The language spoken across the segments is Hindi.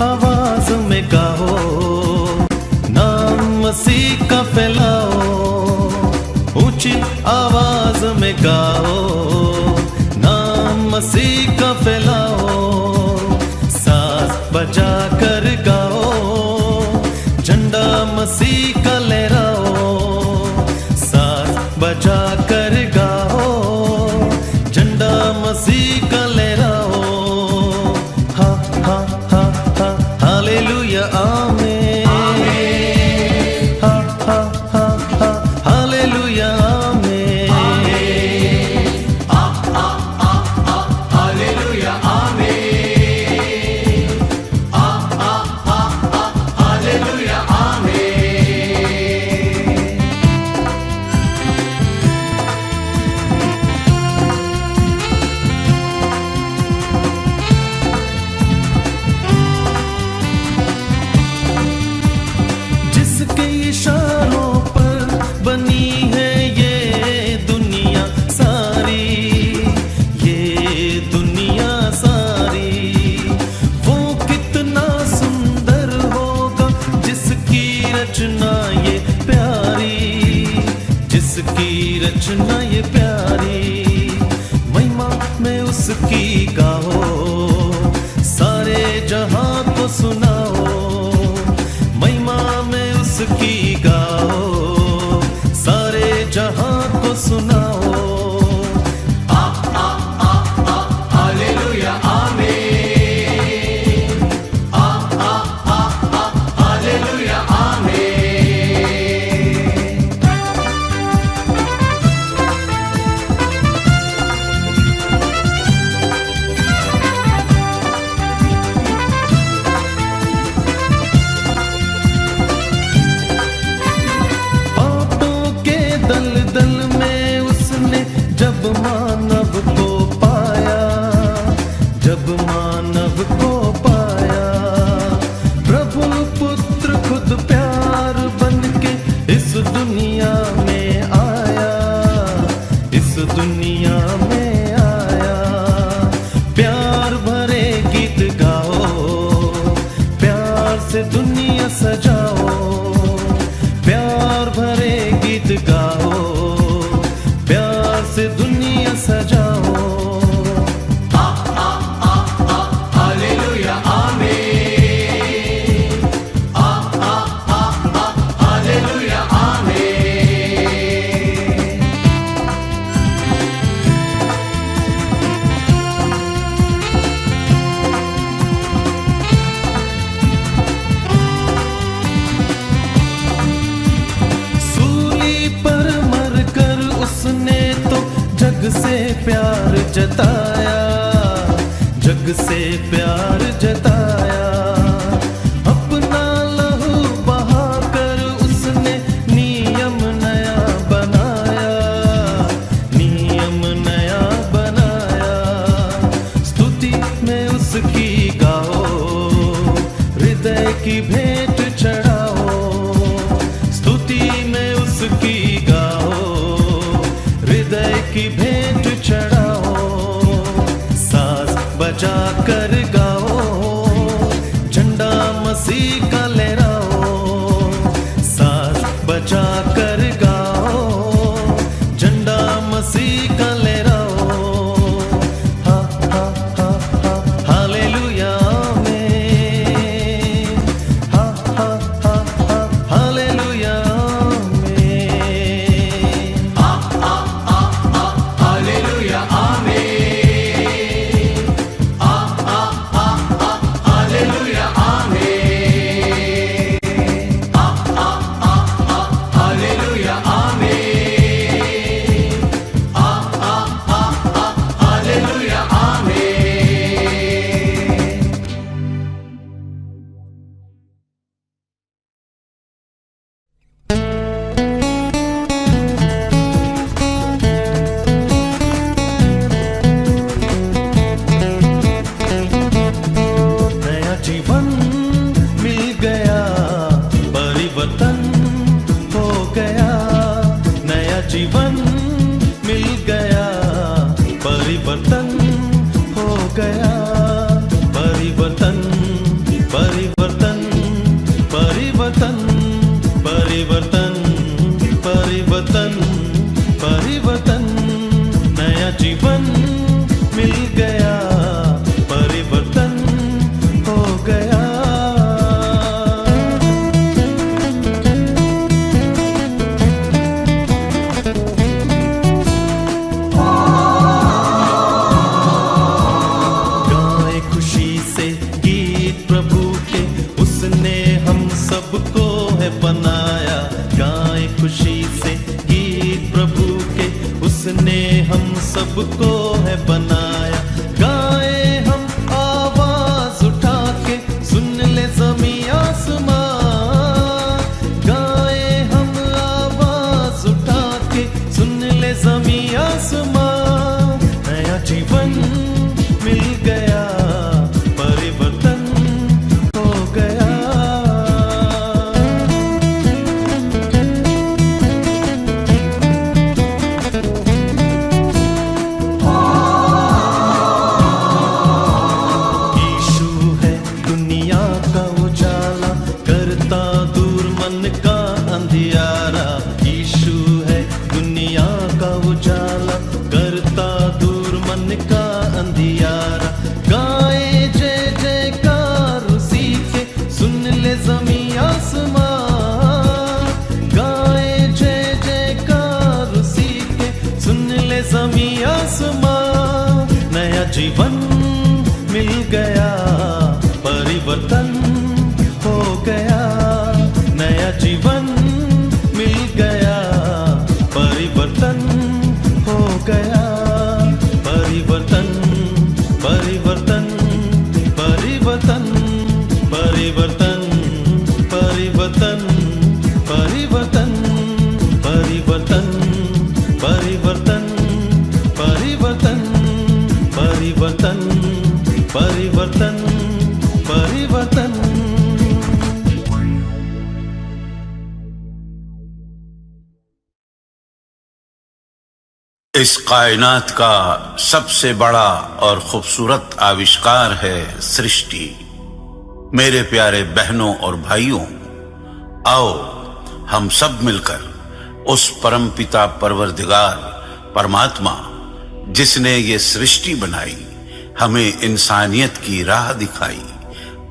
आवाज में गाओ, नाम मसीह का फैलाओ। ऊंची आवाज में गाओ, नाम मसीह का फैलाओ, साज बजा कर गाओ, झंडा मसीह का लहराओ, साज बजा कर गाओ, झंडा मसीह का लहराओ। हा हा हा हा हालेलुया आमीन। इशारों पर बनी है ये दुनिया सारी, ये दुनिया सारी। वो कितना सुंदर होगा जिसकी रचना ये प्यारी, जिसकी रचना ये प्यारी। महिमा में उसकी गाओ, सारे जहां को सुनाओ, महिमा में उसकी गाओ, सारे जहां को सुनाओ। हालेलुया आमीन। हालेलुया दल में उसने जब मानव को पाया, जब मानव को पाया, प्रभु पुत्र खुद प्यार बनके इस दुनिया में आया, इस दुनिया में आया। प्यार भरे गीत गाओ, प्यार से दुनिया सजाओ, प्यार भरे गीत गाओ, प्यार से दुनिया सजाओ। हालेलुया आमीन। हालेलुया उसने तो जग से प्यार जताया, जग से प्यार जताया। अपना लहू बहाकर उसने नियम नया बनाया, नियम नया बनाया। स्तुति में उसकी गाओ, हृदय की भेंट चढ़ाओ, स्तुति में उसकी गाओ, हृदय की भेंट चढ़ाओ, साज बजा कर गाओ, झंडा मसीह का लहराओ, साज बजा कर गाओ, झंडा मसीह का लहराओ। हा हा हा हा हालेलुया आमीन। हा हा हा हा हालेलुया Hallelujah. खुशी से गीत प्रभु के, उसने हम सबको है बनाया। गाए हम आवाज उठा के, सुन ले ज़मीं आसमां। गाए हम आवाज उठा के, सुन ले ज़मीं आसमां। नया जीवन मिल गया, परिवर्तन हो गया। यीशु है दुनिया का उजाला, करता दूर मन का अंधियारा। यीशु है दुनिया का उजाला, करता दूर मन का अंधियारा। गाए जय जयकार उसी के, सुन ले ज़मीं आसमां। गाए जय जयकार उसी के, सुन ले ज़मीं आसमां। नया जीवन मिल गया, परिवर्तन हो गया। नया जीवन मिल गया, परिवर्तन हो गया। परिवर्तन परिवर्तन परिवर्तन परिवर्तन परिवर्तन परिवर्तन परिवर्तन परिवर्तन परिवर्तन परिवर्तन परिवर्तन परिवर्तन। इस कायनात का सबसे बड़ा और खूबसूरत आविष्कार है सृष्टि। मेरे प्यारे बहनों और भाइयों, आओ हम सब मिलकर उस परमपिता परवरदिगार परमात्मा जिसने ये सृष्टि बनाई, हमें इंसानियत की राह दिखाई,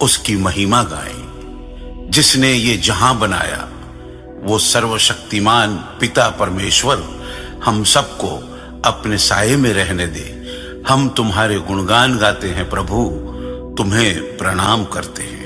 उसकी महिमा गाएं। जिसने ये जहां बनाया वो सर्वशक्तिमान पिता परमेश्वर हम सबको अपने साये में रहने दे। हम तुम्हारे गुणगान गाते हैं प्रभु, तुम्हें प्रणाम करते हैं।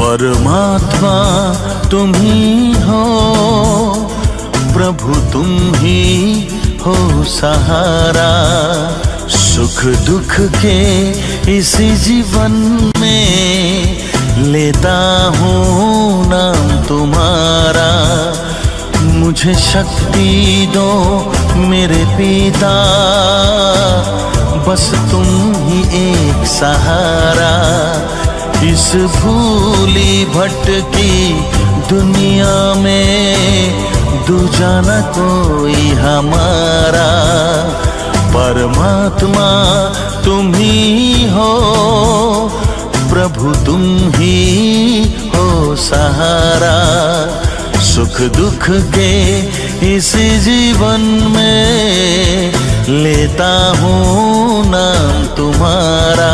परमात्मा तुम ही हो, प्रभु तुम ही हो सहारा। सुख दुख के इस जीवन में लेता हूँ नाम तुम्हारा। मुझे शक्ति दो मेरे पिता, बस तुम ही एक सहारा। इस भूली भटकी दुनिया में दूजा न कोई हमारा। परमात्मा तुम ही हो, प्रभु तुम ही हो सहारा। सुख दुख के इस जीवन में लेता हूँ नाम तुम्हारा।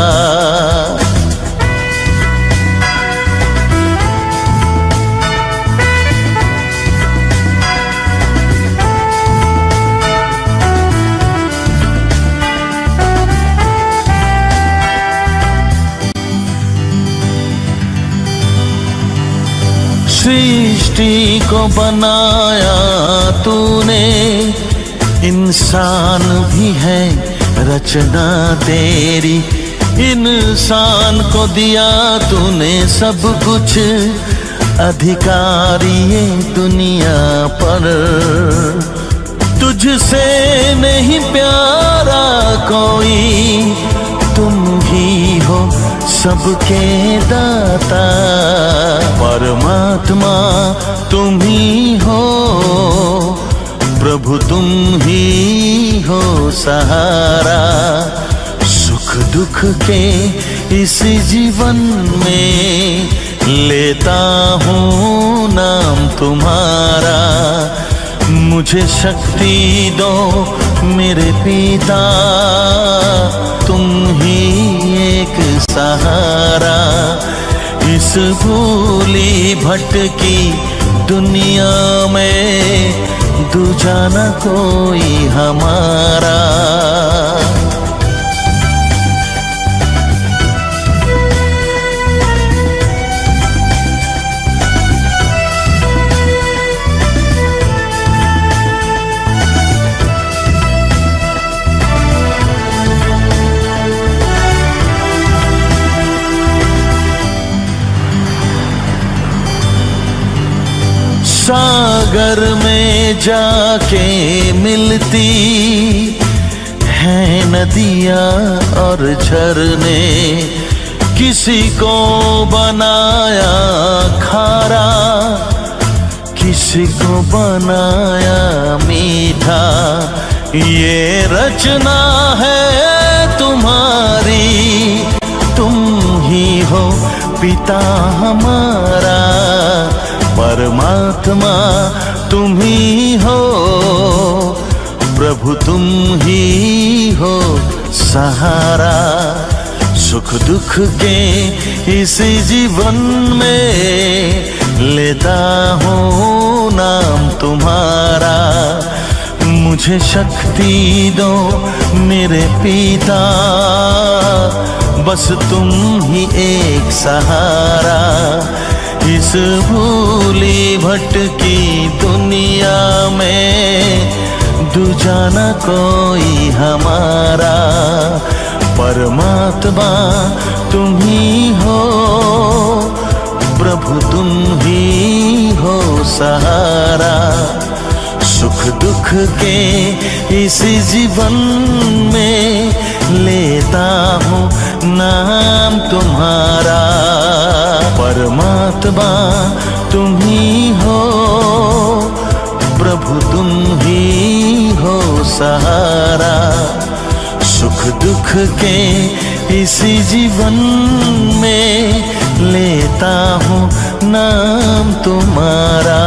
सृष्टि को बनाया तूने, इंसान भी है रचना तेरी। इंसान को दिया तूने सब कुछ, अधिकारी ये दुनिया पर। तुझसे नहीं प्यारा कोई, तुम ही हो सबके दाता। परमात्मा तुम ही हो, सहारा। सुख दुख के इस जीवन में लेता हूँ नाम तुम्हारा। मुझे शक्ति दो मेरे पिता, तुम ही एक सहारा। इस भूली भटकी दुनिया में दूजा न कोई हमारा। सागर में जाके मिलती है नदियाँ और झरने, किसी को बनाया खारा, किसी को बनाया मीठा। ये रचना है तुम्हारी, तुम ही हो पिता हमारा। परमात्मा तुम ही हो, प्रभु तुम ही हो सहारा। सुख दुख के इस जीवन में लेता हूँ नाम तुम्हारा। मुझे शक्ति दो मेरे पिता, बस तुम ही एक सहारा। इस भूली भटकी दुनिया में दूजा न कोई हमारा। परमात्मा तुम ही हो, प्रभु तुम ही हो सहारा। सुख दुख के इस जीवन में लेता हूँ नाम तुम्हारा। परमात्मा तुम ही हो, प्रभु तुम ही हो सहारा। सुख दुख के इस जीवन में लेता हूँ नाम तुम्हारा।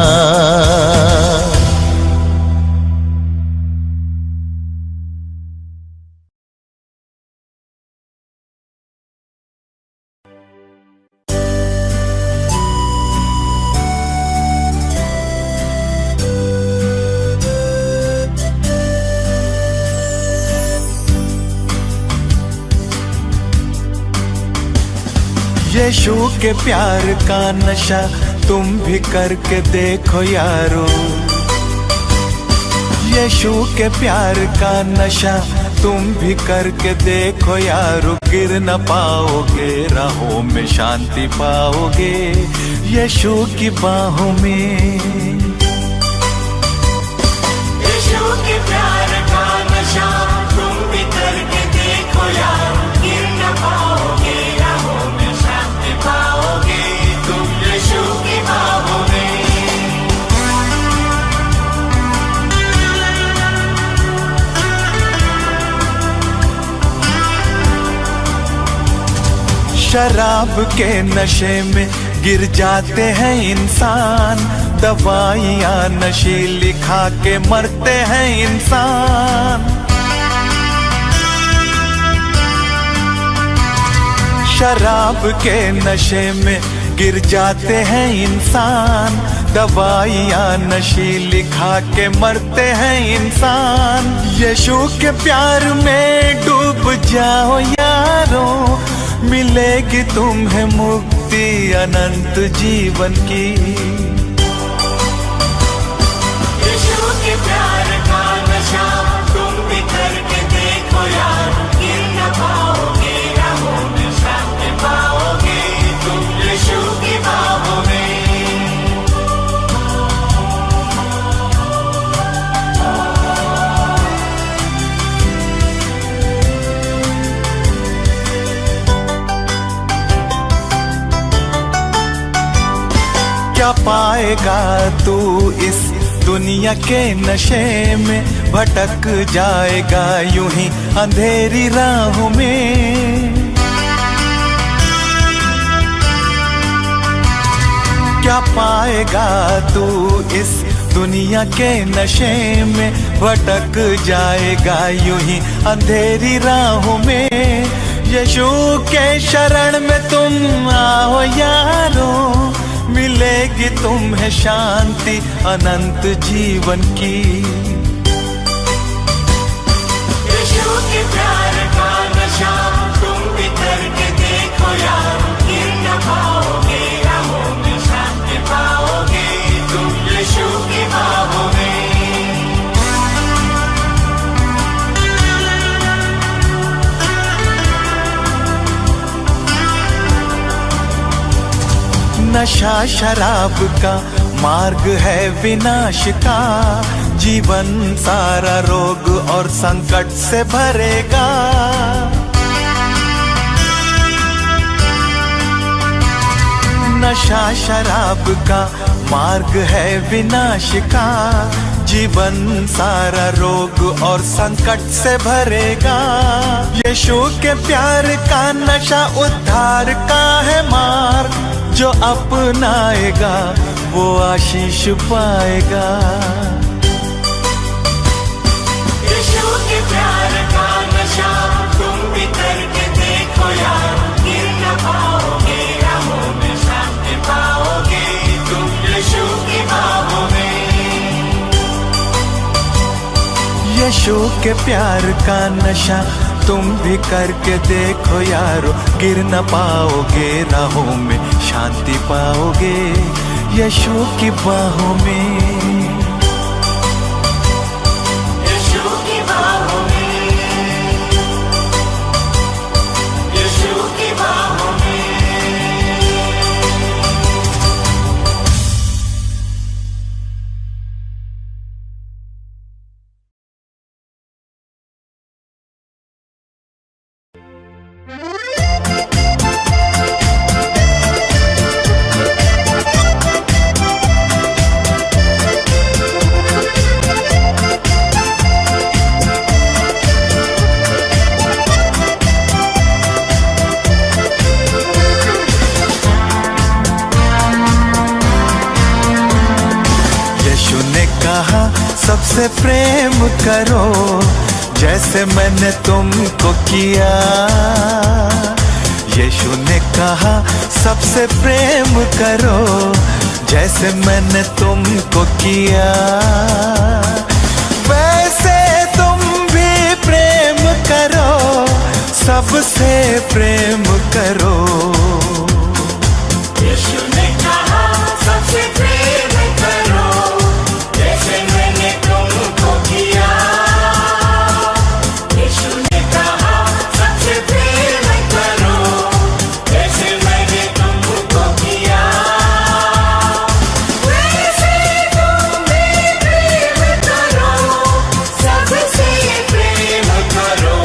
यीशु के प्यार का नशा तुम भी करके देखो यारो। यीशु के प्यार का नशा तुम भी करके देखो यारो। गिर न पाओगे, राहों में शांति पाओगे यीशु की बाहों में। यीशु के प्यार का नशा तुम भी करके देखो यारो। गिर न पाओगे, राहों में शांति पाओगे तुम यीशु की बाहों में। शराब के नशे में गिर जाते हैं इंसान, दवाइयाँ नशीली खा के मरते हैं इंसान। शराब के नशे में गिर जाते हैं इंसान, दवाइयाँ नशीली खा के मरते हैं इंसान। यीशु के प्यार में डूब जाओ यारो, मिलेगी तुम्हें मुक्ति अनंत जीवन की। यीशु के प्यार का नशा तुम भी करके देखो यार। गिर न पाओगे, राहों में शांति पाओगे तुम यीशु की बाहों में। क्या पाएगा तू इस दुनिया के नशे में, भटक जाएगा यूं ही अंधेरी राहों में। क्या पाएगा तू इस दुनिया के नशे में, भटक जाएगा यूं ही अंधेरी राहों में। यीशु के शरण में तुम आओ यारों, मिलेगी तुम्हें शांति अनंत जीवन की। यीशु के प्यार का नशा तुम भी करके देखो यार, गिर न पाओगे राहों में, शांति पाओगे तुम यीशु की बाहों में। नशा शराब का मार्ग है विनाश का, जीवन सारा रोग और संकट से भरेगा। नशा शराब का मार्ग है विनाश का, जीवन सारा रोग और संकट से भरेगा। यीशु के प्यार का नशा उद्धार का है मार्ग, जो अपनाएगा वो आशीष पाएगा। यीशु के प्यार का नशा तुम भी करके देखो यार, गिर न पाओगे राहों में, शांति पाओगे तुम यीशु की बाहों में। यीशु के प्यार का नशा तुम भी करके देखो यारो, गिर न पाओगे राहों में, शांति पाओगे यीशु की बाहों में। यीशु की बाहों में, यीशु की बाहों में। सबसे प्रेम करो जैसे मैंने तुमको किया। यीशु ने कहा सबसे प्रेम करो जैसे मैंने तुमको किया। वैसे तुम भी प्रेम करो, सबसे प्रेम करो। यीशु ने कहा सबसे प्रेम करो जैसे मैंने तुमको किया। यीशु ने कहा सबसे प्रेम करो जैसे मैंने तुमको किया। वैसे तुम भी प्रेम करो, सबसे प्रेम करो।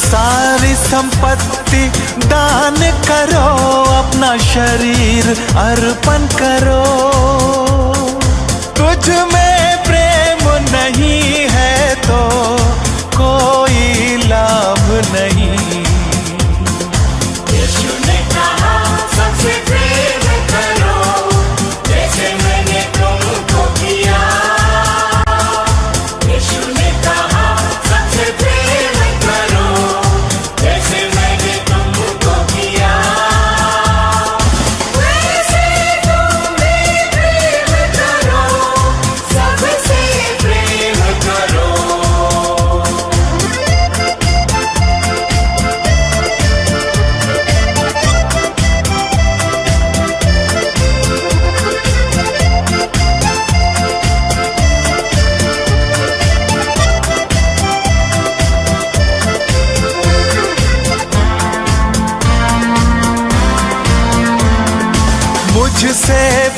सारी संपत्ति दान करो, अपना शरीर अर्पण करो। तुझ में प्रेम नहीं है तो कोई लाभ नहीं। यीशु ने कहा सबसे प्रेम करो जैसे मैंने तुमको किया। यीशु ने कहा सबसे प्रेम करो जैसे मैंने तुमको किया। वैसे तुम भी प्रेम करो,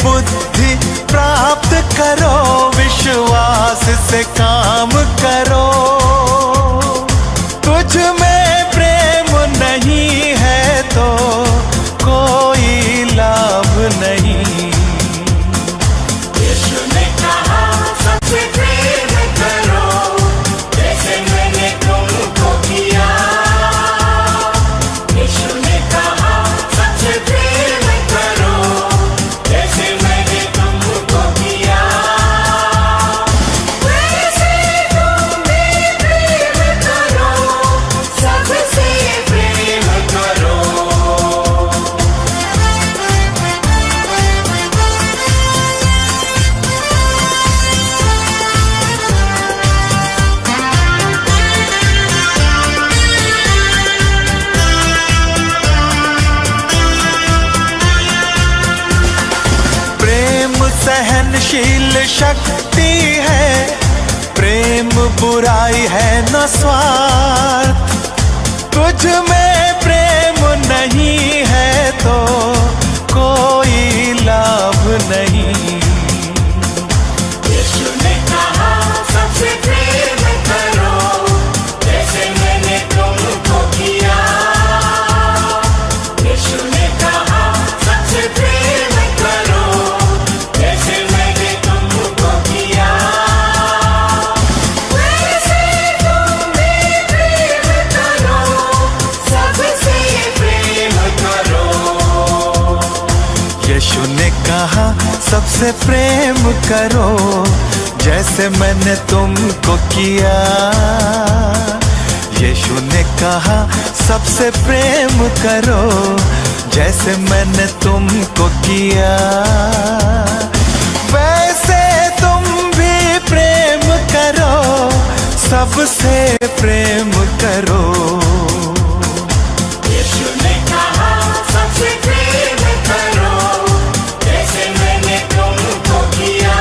बुद्धि प्राप्त करो, विश्वास से काम करो। तुझ में प्रेम नहीं है तो कोई लाभ नहीं। यीशु ने कहा सबसे प्रेम करो, जैसे मैंने तुमको किया। यीशु ने कहा सबसे प्रेम करो, जैसे मैंने तुमको किया। वैसे तुम भी प्रेम करो, सबसे प्रेम करो। प्रेम सहनशील शक्ति है, प्रेम बुराई है न स्वार्थ। तुझ में प्रेम नहीं है तो कोई लाभ नहीं। यीशु ने कहा सबसे प्रेम करो, जैसे मैंने तुमको किया। यीशु ने कहा सबसे प्रेम करो, जैसे मैंने तुमको किया। वैसे तुम भी प्रेम करो, सबसे प्रेम करो। यीशु ने कहा सबसे प्रेम करो, जैसे मैंने तुमको किया। यीशु ने कहा सबसे प्रेम करो, जैसे मैंने तुमको किया। वैसे तुम भी प्रेम करो, सबसे प्रेम करो। यीशु ने कहा सबसे प्रेम करो, जैसे मैंने तुमको किया।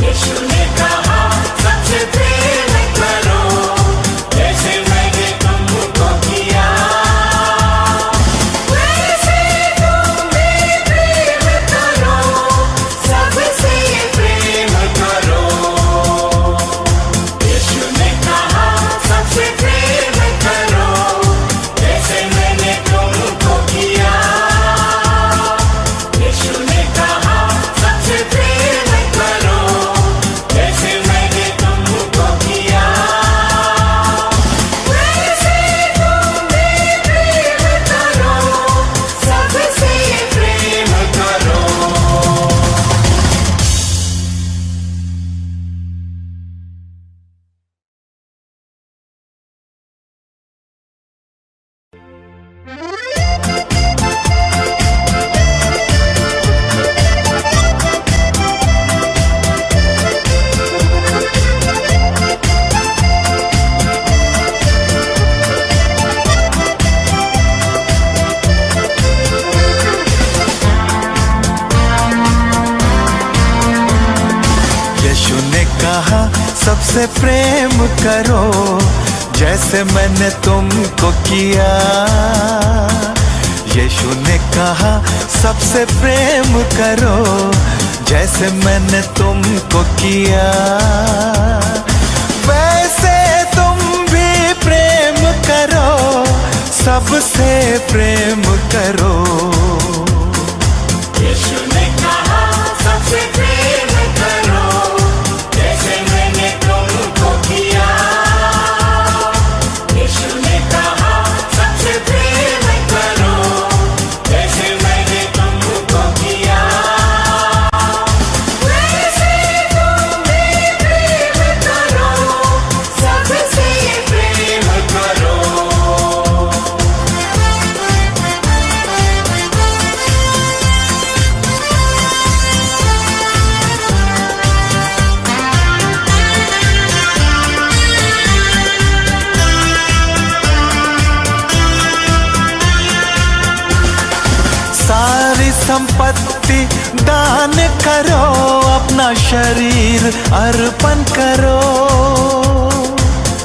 यीशु ने कहा सबसे प्रेम करो, जैसे मैंने तुमको किया। वैसे तुम भी प्रेम करो, सबसे प्रेम करो। यीशु ने कहा सबसे प्रेम करो, जैसे मैंने तुमको किया। यीशु ने कहा सबसे प्रेम करो, जैसे मैंने तुमको किया। वैसे तुम भी प्रेम करो, सबसे प्रेम करो। यीशु ने कहा सबसे प्रेम करो, जैसे मैंने तुमको किया। यीशु ने कहा सबसे प्रेम करो, जैसे मैंने तुमको किया। वैसे तुम भी प्रेम करो, सबसे प्रेम करो। यीशु ने कहा सबसे प्रेम करो, जैसे मैंने तुमको किया। यीशु ने कहा सबसे प्रेम करो, जैसे मैंने तुमको किया। वैसे तुम भी प्रेम करो, सबसे प्रेम करो। सारी संपत्ति दान करो, अपना शरीर अर्पण करो।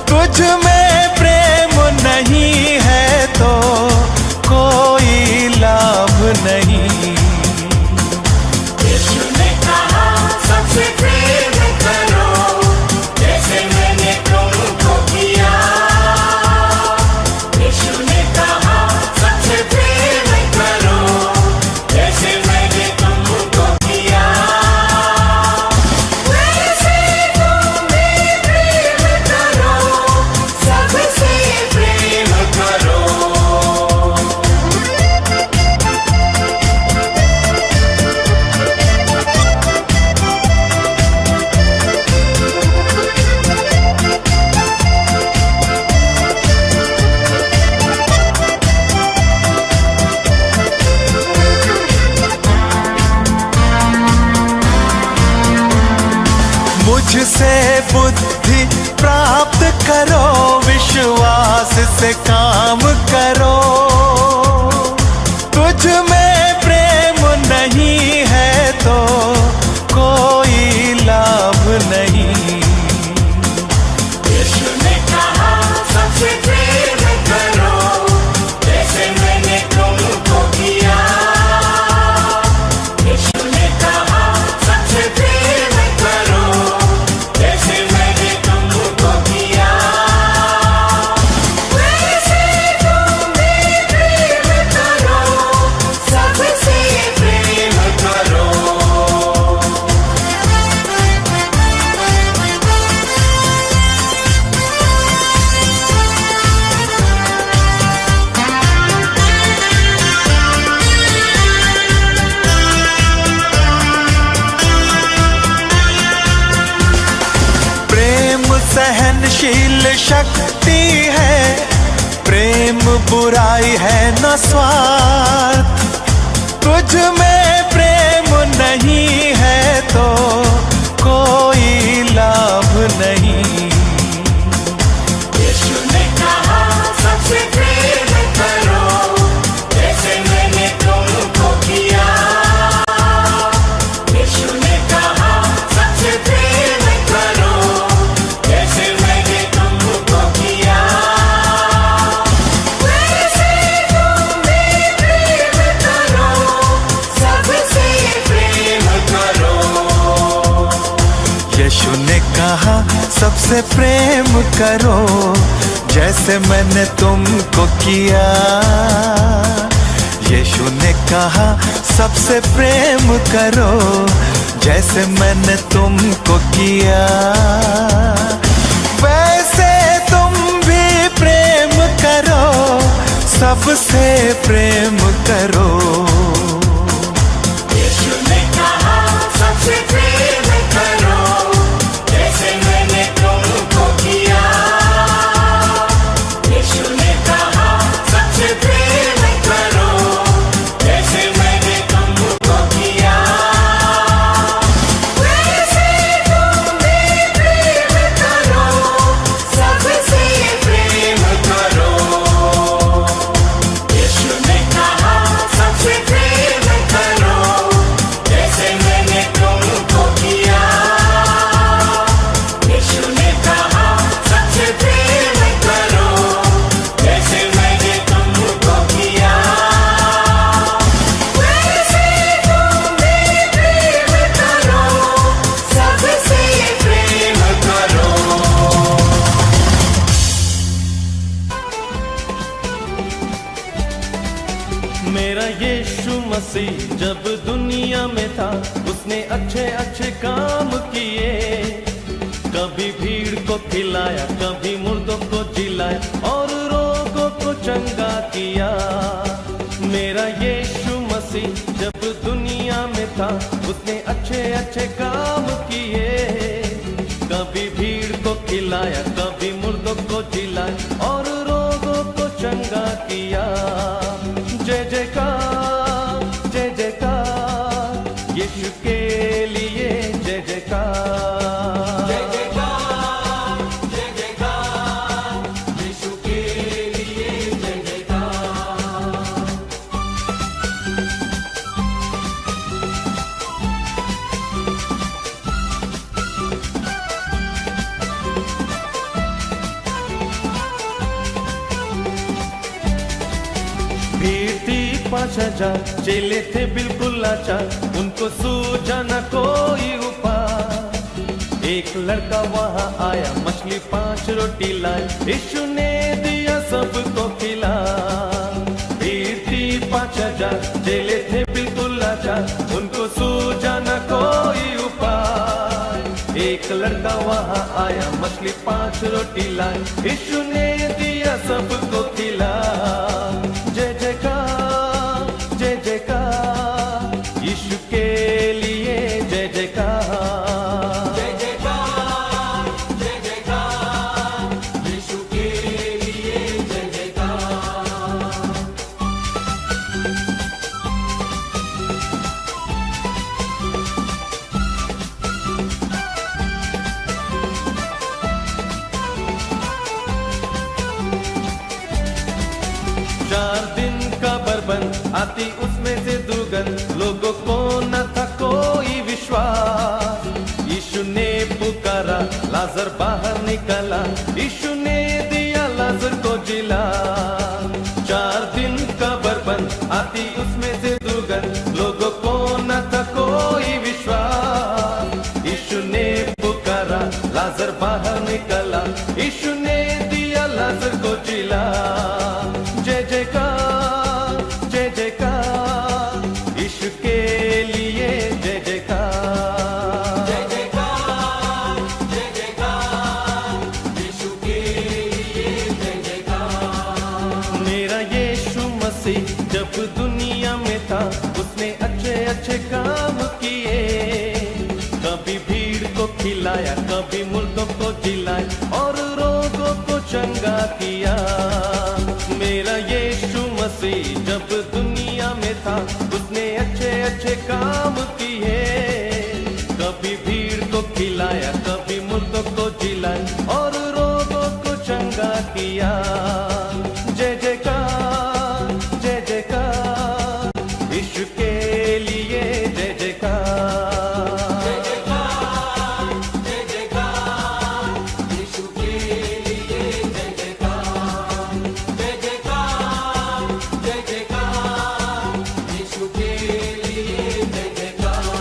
तुझ में प्रेम नहीं है तो कोई लाभ नहीं। मुझसे बुद्धि प्राप्त करो, विश्वास से काम करो। तुझ में प्रेम नहीं है तो कोई लाभ नहीं। यीशु ने कहा सबसे प्रेम करो, जैसे मैंने तुमको किया। यीशु ने कहा सबसे प्रेम करो, जैसे मैंने तुमको किया। वैसे तुम भी प्रेम करो, सबसे प्रेम करो। प्रेम सहनशील शक्ति है, प्रेम बुराई है न स्वार्थ। तुझ में प्रेम नहीं है तो कोई लाभ नहीं। यीशु ने कहा सबसे प्रेम करो, जैसे मैंने तुमको किया। यीशु ने कहा सबसे प्रेम करो, जैसे मैंने तुमको किया। वैसे तुम भी प्रेम करो, सबसे प्रेम करो। यीशु ने कहा सबसे प्रेम करो, जैसे मैंने तुमको किया। यीशु ने कहा सबसे प्रेम करो, जैसे मैंने तुमको किया। वैसे तुम भी प्रेम करो, सबसे प्रेम करो। यीशु ने कहा सबसे प्रेम करो, जैसे मैंने तुमको किया। यीशु ने कहा सबसे प्रेम करो, जैसे मैंने तुमको किया। वैसे तुम भी प्रेम करो, सबसे प्रेम करो। यीशु ने कहा सबसे प्रेम करो, जैसे मैंने तुमको किया। यीशु ने कहा सबसे प्रेम करो, जैसे मैंने तुमको किया। वैसे तुम भी प्रेम करो, सबसे प्रेम करो। मेरा यीशु मसीह जब दुनिया में था, उसने अच्छे अच्छे काम किए। कभी भीड़ को खिलाया, कभी मुर्दों को जिलाया और रोगों को चंगा किया। मेरा यीशु मसीह जब दुनिया में था, उसने अच्छे अच्छे काम किए। कभी भीड़ को खिलाया, कभी मुर्दों को जिलाया और रोगों को चंगा किया। जय जयकार, जय जयकार, यीशु के लिए जय जयकार। जय जयकार, जय जयकार, यीशु के लिए जय जयकार। भीड़ थी 5,000, चेले थे बिल्कुल लाचार, उनको सूझा न कोई उपाय। एक लड़का वहाँ आया, मछली 5 रोटी लाया, यीशु ने दिया सबको खिला। भीड़ थी 5,000, चेले थे बिल्कुल लाचार, उनको सूझा न कोई उपाय। एक लड़का वहाँ आया, मछली 5 रोटी लाया, यीशु ने दिया सबको खिला। जय जयकार, जय जयकार, यीशु के लिए जय जयकार। जय जयकार, जय जयकार, यीशु के लिए जय जयकार। आती उसमें से दुर्गंध, लोगों को न था कोई विश्वास। यीशु ने पुकारा, लाजर बाहर निकला, यीशु ने दिया लाजर को जिला। 4 दिन कब्र बंद, आती उसमें से दुर्गंध, लोगों को न था कोई विश्वास। यीशु ने पुकारा, लाजर बाहर निकला, यीशु ने दिया लाजर को जिला। जय जयकार, जय जयकार, यीशु के लिए जय जयकार। जय जयकार, जय जयकार, यीशु के लिए जय जयकार। मेरा यीशु मसीह जब दुनिया में था, उसने अच्छे अच्छे काम किए। कभी भीड़ को खिलाया, कभी मुर्दों को जिलाया और रोगों को चंगा किया। मेरा यीशु मसीह जब दुनिया में था, उसने अच्छे अच्छे काम किए। कभी भीड़ को खिलाया, कभी मुर्दों को जिलाया और रोगों को चंगा किया। जय जयकार, जय जयकार, यीशु के लिए जय जयकार। जय जयकार, जय जयकार, यीशु के लिए जय जयकार। जय जयकार, जय जयकार, यीशु के लिए जय जयकार।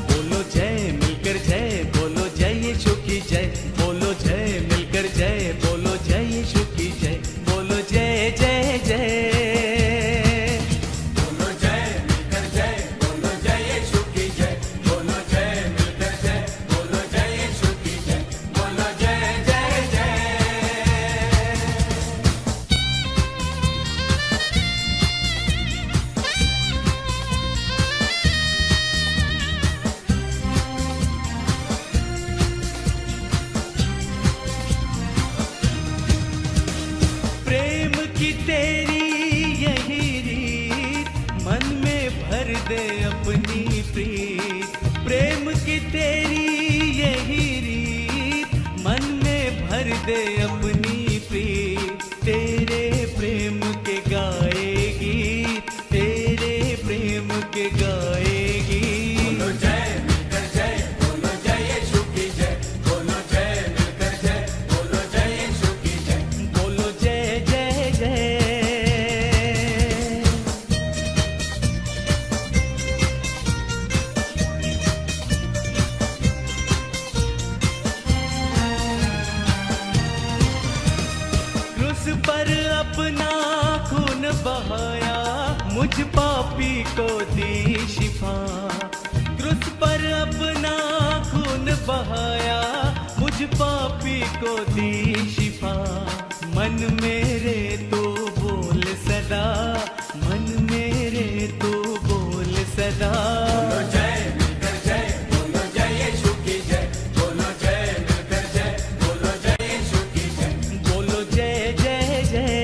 बोलो जय मिलकर जय, बोलो जय यीशु की जय। बोलो जय मिलकर जय, बोलो जय यीशु की जय। बोलो जय जय जय। बोलो जय मिलकर जय, बोलो जय यीशु की जय। बोलो जय मिलकर जय, बोलो जय यीशु की जय। बोलो जय जय जय। प्रेम की तेरी यही रीत, मन में भर दे अपनी प्रीत। प्रेम की तेरी यही रीत, मन में भर दे अपनी प्रीत। तेरे प्रेम के गाएगी, तेरे प्रेम के गाएगी। बोलो जय मिलकर जय, बोलो जय यीशु की जय। बोलो जय मिलकर जय, बोलो जय यीशु की जय। बोलो जय जय जय। क्रूस पर अपना खून बहाया, मुझ पापी को दी शिफा। क्रूस पर अपना खून बहाया, मुझ पापी को दी शिफा। मन मेरे तो बोल सदा, मन मेरे तो बोल सदा। बोलो जय मिलकर जय, बोलो जय यीशु की जय। बोलो जय मिलकर जय, बोलो जय यीशु की जय। बोलो जय जय जय।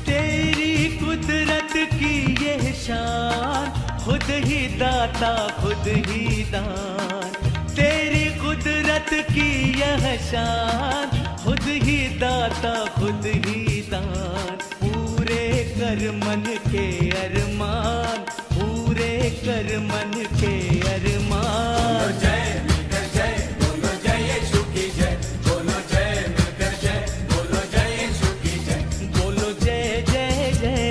तेरी कुदरत की ये शान, खुद ही दाता खुद ही दान। तेरी कुदरत की यह शान, खुद ही दाता खुद ही दान। पूरे कर मन के अरमान, पूरे कर मन के बोलो अरमान। जय मिलकर जय, बोलो जय यीशु की जय। बोलो जय मिलकर जय, बोलो जय यीशु की जय। बोलो जय जय जय।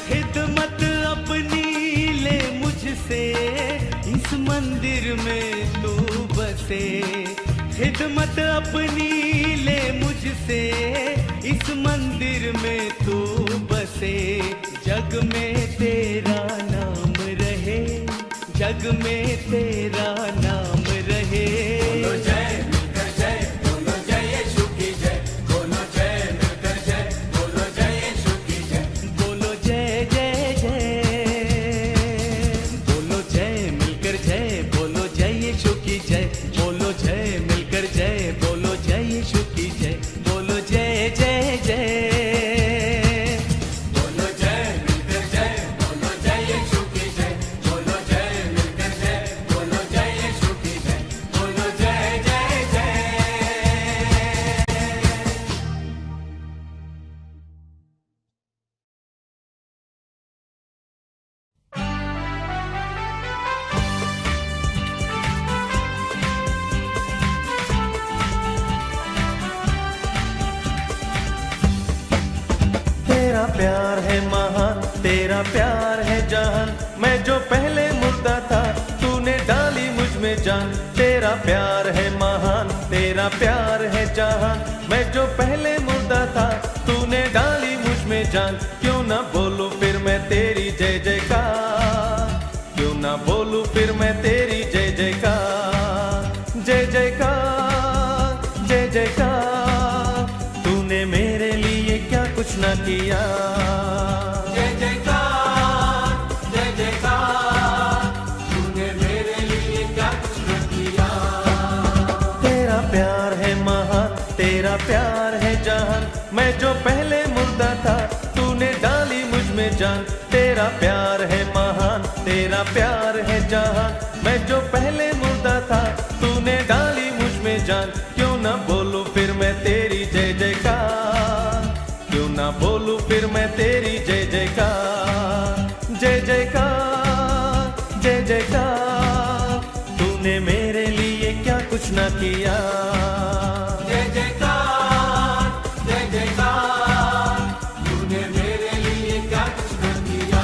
खिदमत अपनी ले मुझसे, इस मंदिर में तू बसे। खिदमत अपनी ले मुझसे, इस मंदिर में तू बसे। जग में तेरा नाम रहे, जग में तेरा नाम रहे। बोलो जय मिलकर जय, बोलो जय यीशु की जय, बोलो जय मिलकर जय, बोलो जय यीशु की जय। बोलो जय जय जय, बोलो जय मिलकर जय, बोलो जय यीशु की जय। बोलो जय मिलकर जय, बोलो जय यीशु की जय। बोलो जय जय जय, बोलो जय मिलकर जय, बोलो जय यीशु की जय, बोलो जय मिलकर जय, बोलो जय यीशु की जय, बोलो जय जय जय। तेरा प्यार है महान, तेरा प्यार है जहान। मैं जो पहले मुर्दा था, तूने डाली मुझ में जान। तेरा प्यार है महान, तेरा प्यार है जहान। मैं जो पहले मुर्दा था, तूने डाली मुझ में जान। क्यों ना बोलूं फिर मैं तेरी जय जयकार, क्यों ना बोलूं फिर मैं तेरी जय जयकार। जय जयकार, जय जयकार, तूने मेरे लिए क्या कुछ ना किया। जय जयकार, जय जयकार, तूने मेरे लिए क्या कुछ न किया। तेरा प्यार है महान, तेरा प्यार है जहान। मैं जो पहले मुर्दा था, तूने डाली मुझ में जान। तेरा प्यार है महान, तेरा प्यार है जहान। मैं जो पहले मुर्दा था, तूने डाली मुझ में जान। क्यों ना बोलूं फिर मैं तेरी जय जयकार, क्यों ना बोलूं फिर मैं तेरी जय जयकार। जय जयकार, जय जयकार, तूने मेरे लिए क्या कुछ ना किया। जय जयकार, जय जयकार, तूने मेरे लिए क्या कुछ न किया।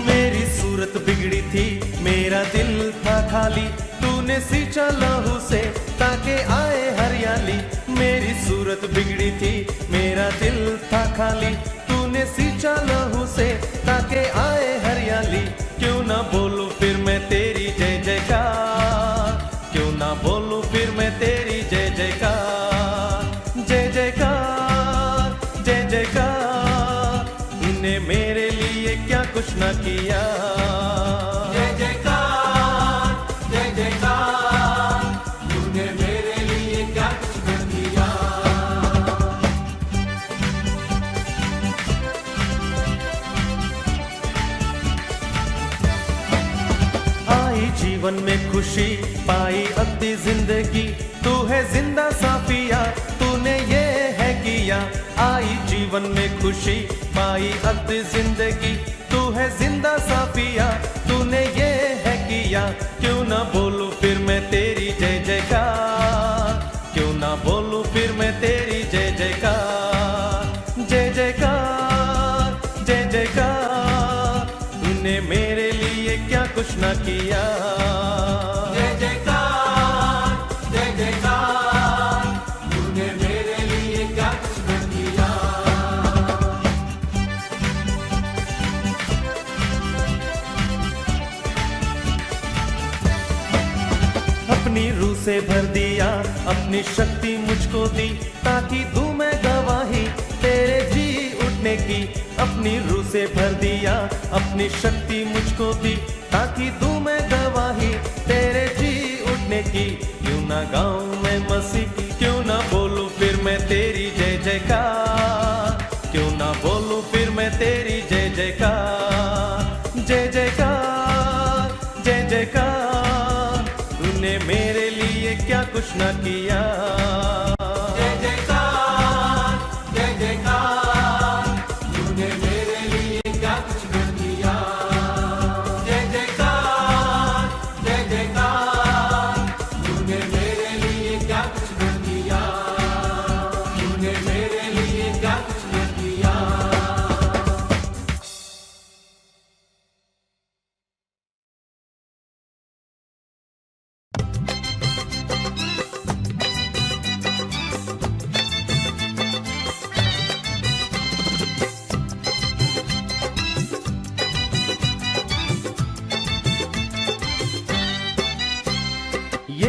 मेरी सूरत बिगड़ी थी, मेरा दिल था खाली। तूने सींचा लहू से ताके आए हरियाली। मेरी सूरत बिगड़ी थी, मेरा दिल था खाली। तूने सींचा लहू से ताके आए हरियाली। क्यों ना बोलूं फिर मैं तेरी जय जयकार, क्यों ना बोलूं फिर मैं तेरी जय जयकार। जय जयकार, जय जयकार, तूने मेरे लिए क्या कुछ ना किया। जय जयकार, जय जयकार, तूने मेरे लिए क्या कुछ न किया। आई जीवन में खुशी, पाई अद्धी जिंदगी। तू है जिंदा साफिया, तूने ये है किया। आई जीवन में खुशी, पाई अद्धी जिंदगी। तू है जिंदा साफिया, तूने ये है किया। क्यों ना बोलूं फिर मैं तेरी जय जयकार, क्यों ना बोलूं फिर मैं तेरी जय जयकार। जय जयकार, जय जयकार, तूने मेरे लिए क्या कुछ ना किया। जय जयकार, जय जयकार, तूने मेरे लिए क्या कुछ न किया। अपनी रूह से भर दिया, अपनी शक्ति मुझको दी। ताकि दूं मैं गवाही तेरे जी उठने की। अपनी रूह से भर दिया, अपनी शक्ति मुझको दी। ताकि दूं मैं गवाही तेरे जी उठने की। क्यों ना गाऊं मैं मसीह की, क्यों ना बोलूं फिर मैं तेरी जय जयकार। क्यों ना बोलूं फिर मैं तेरी जय जयकार। जय जयकार, जय जयकार, तूने मेरे लिए क्या कुछ ना किया। जय जयकार, जय जयकार, तूने मेरे लिए क्या कुछ न किया। जय जयकार,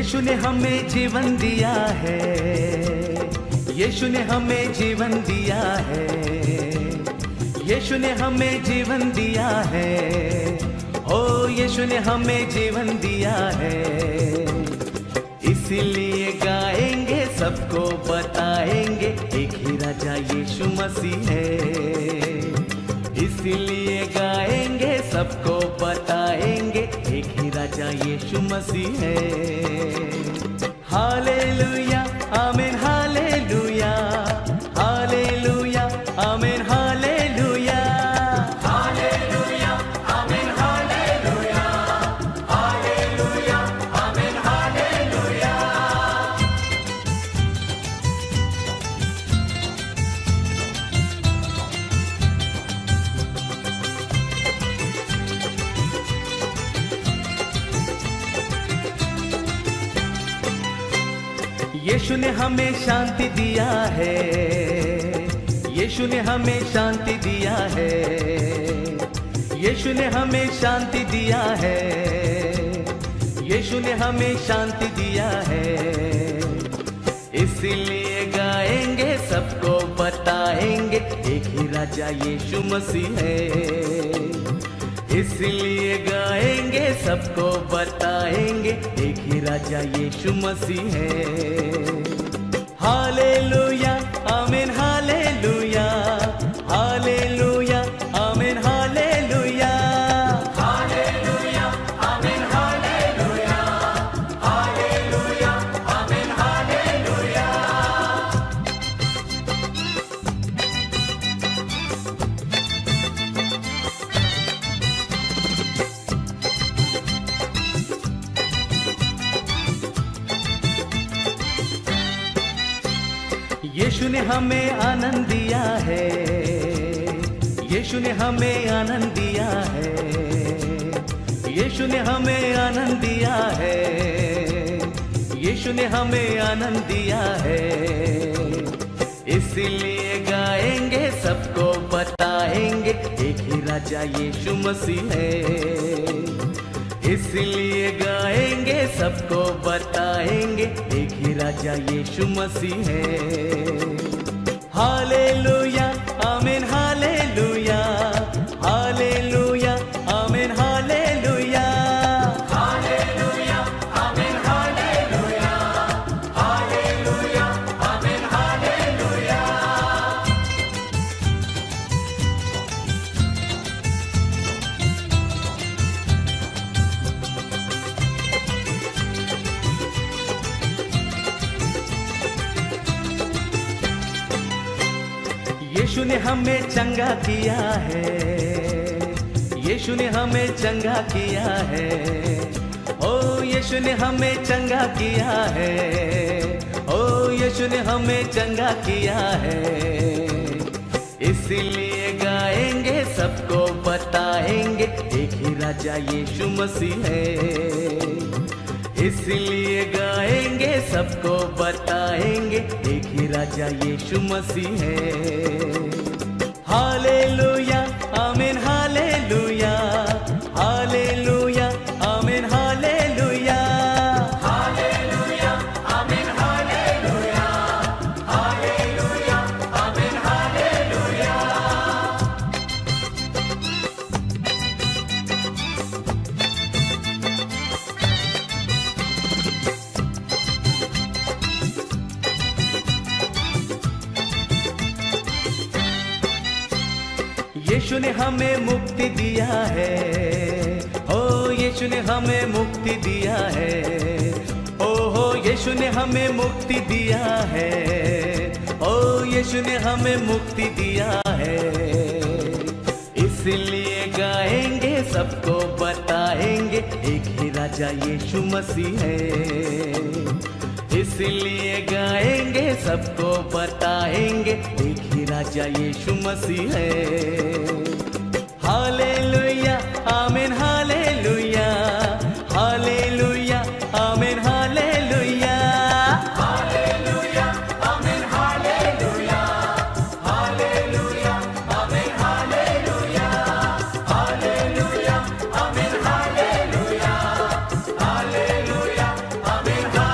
यीशु ने हमें जीवन दिया है, यीशु ने हमें जीवन दिया है, यीशु ने हमें जीवन दिया है, ओ यीशु ने हमें जीवन दिया है। इसीलिए गाएंगे, सबको बताएंगे, एक ही राजा यीशु मसीह है। इसीलिए गाएंगे, सबको बताएंगे, एक ही राजा यीशु मसीह है। हालेलुया आमीन, हालेलुया हालेलुया आमीन, हालेलुया हालेलुया आमीन, हालेलुया हालेलुया आमीन, हालेलुया। यीशु ने हमें शांति दिया है, यीशु ने हमें शांति दिया है, यीशु ने हमें शांति दिया है, यीशु ने हमें शांति दिया है। इसीलिए गाएंगे, सबको बताएंगे, एक ही राजा यीशु मसीह है। इसलिए गाएंगे, सबको बताएंगे, एक ही राजा यीशु मसीह है। हालेलुया आमीन, हालेलुया हालेलुया आमीन, हालेलुया हालेलुया आमीन, हालेलुया हालेलुया आमीन, हालेलुया। यीशु ने हमें आनंद दिया है, यीशु ने हमें आनंद दिया है, यीशु ने हमें आनंद दिया है, यीशु ने हमें आनंद दिया है। इसीलिए गाएंगे, सबको बताएंगे, एक ही राजा यीशु मसीह है। इसलिए गाएंगे, सबको बताएंगे, एक ही राजा यीशु मसीह है। हालेलुया आमीन, हालेलुया हालेलुया आमीन, हालेलुया हालेलुया आमीन, हालेलुया हालेलुया आमीन, हालेलुया। यीशु ने हमें चंगा किया है, यीशु ने हमें चंगा किया है, ओ यीशु ने हमें चंगा किया है, ओ यीशु ने हमें चंगा किया है। इसीलिए गाएंगे, सबको बताएंगे, एक ही राजा यीशु मसीह है। इसलिए गाएंगे, सबको बताएंगे, एक ही राजा यीशु मसीह है। हालेलुया आमीन, हालेलुया हालेलुया आमीन, हालेलुया हालेलुया आमीन, हालेलुया हालेलुया आमीन, हालेलुया। यीशु ने हमें मुक्ति दिया है, ओ यीशु ने हमें मुक्ति दिया है, ओ हो यीशु ने हमें मुक्ति दिया है, ओ यीशु ने हमें मुक्ति दिया है। इसलिए गाएंगे, सबको बताएंगे, एक ही राजा यीशु मसीह है। इसलिए गाएंगे, सबको बताएंगे, एक ही राजा यीशु मसीह है। हालेलुया आमीन, हालेलुया हालेलुया आमीन, हालेलुया हालेलुया आमीन, हालेलुया हालेलुया आमीन, हालेलुया हालेलुया आमीन, हालेलुया हालेलुया आमीन, हालेलुया।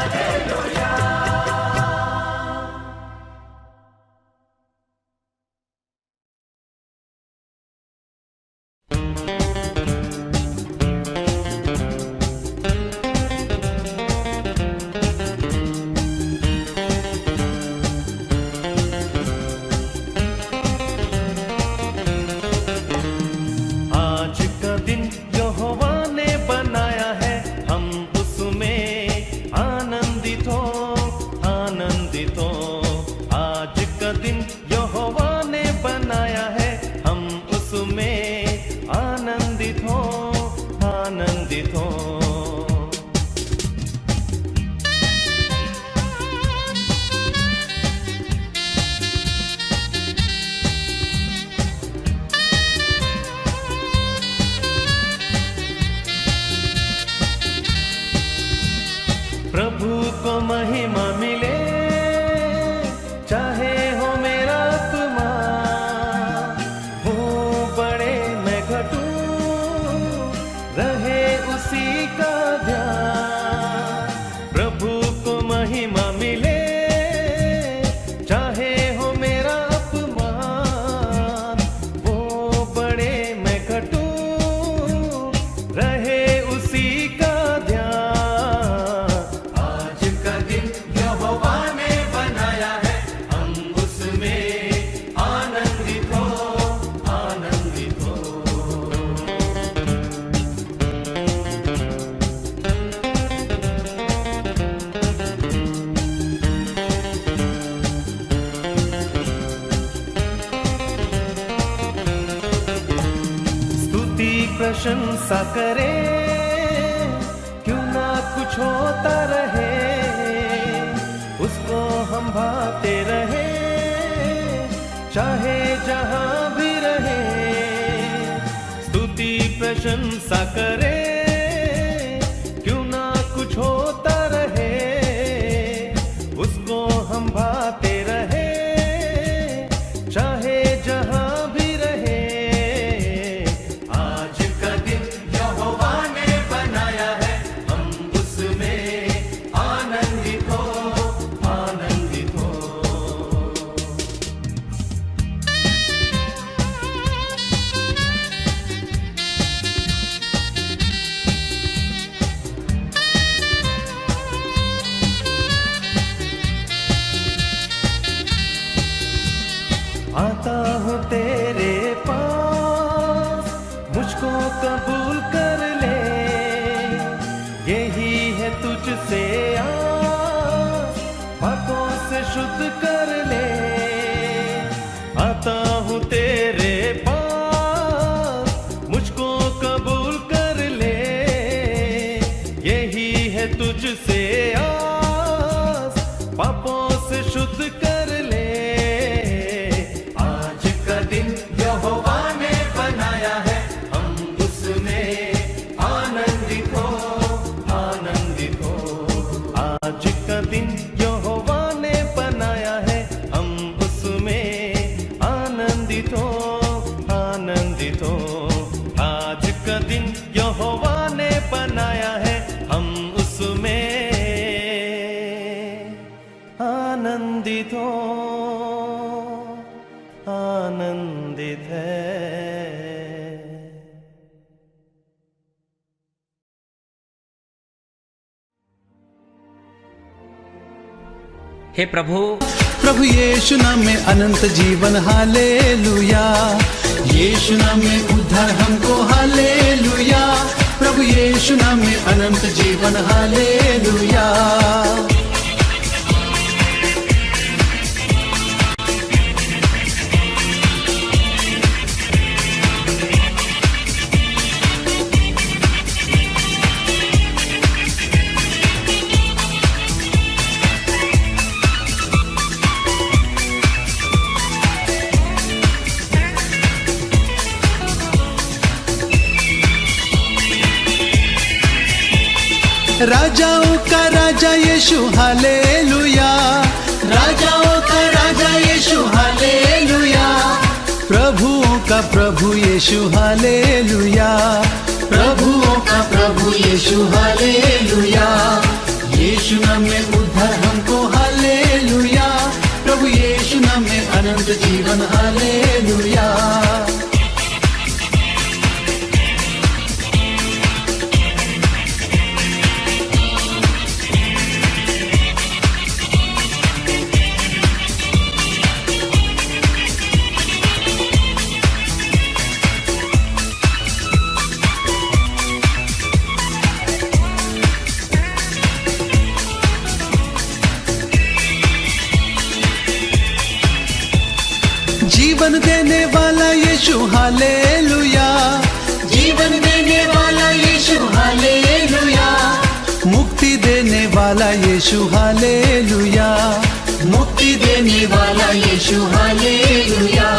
आनंदित हो। आज का दिन यहोवा ने बनाया है, हम उसमें आनंदित हो, आनंदित हो। प्रभु को महिमा मिले, चाहे हो मेरा आत्मा, वो बड़े मैं घटूं, रहे उसी का ध्यान। प्रभु को महिमा मिले, चाहे हो मेरा अपमान, वो बड़े मैं घटूं, रहे उसी का प्रशंसा करे, क्यों ना कुछ होता रहे, उसको हम भाते रहे, चाहे जहां भी रहे। स्तुति प्रशंसा करे, क्यों ना कुछ होता रहे, उसको हम भाते रहे, चाहे जहां भी रहे। आता हूँ तेरे पास, मुझको कबूल कर ले, यही है तुझसे आस, पापों से शुद्ध कर ले। आता हूँ तेरे पास, मुझको कबूल कर ले, यही है तुझसे आस, पापों से शुद्ध कर ले। यहोवा ने बनाया है, हम उसमें आनंदित हो, आनंदित हो। आज का दिन यहोवा ने बनाया है, हम उसमें आनंदित हो, आनंदित हो। आज का दिन यहोवा ने बनाया है, हम उसमें आनंदित हो, आनंदित है। हे प्रभु, प्रभु यीशु नाम में अनंत जीवन, हालेलुया। यीशु नाम में उद्धार हमको, हालेलुया। प्रभु यीशु नाम में अनंत जीवन, हालेलुया। राजाओं का राजा यीशु, हालेलुया। राजाओं का राजा यीशु, हालेलुया। प्रभुओं का प्रभु यीशु, हालेलुया। प्रभुओं का प्रभु यीशु, हालेलुया। यीशु नाम में उद्धार हमको, हालेलुया। प्रभु यीशु नाम में अनंत जीवन, हालेलुया। जीवन देने वाला यीशु हालेलुया, जीवन देने वाला यीशु हालेलुया, मुक्ति देने वाला यीशु हालेलुया, मुक्ति देने वाला यीशु हालेलुया,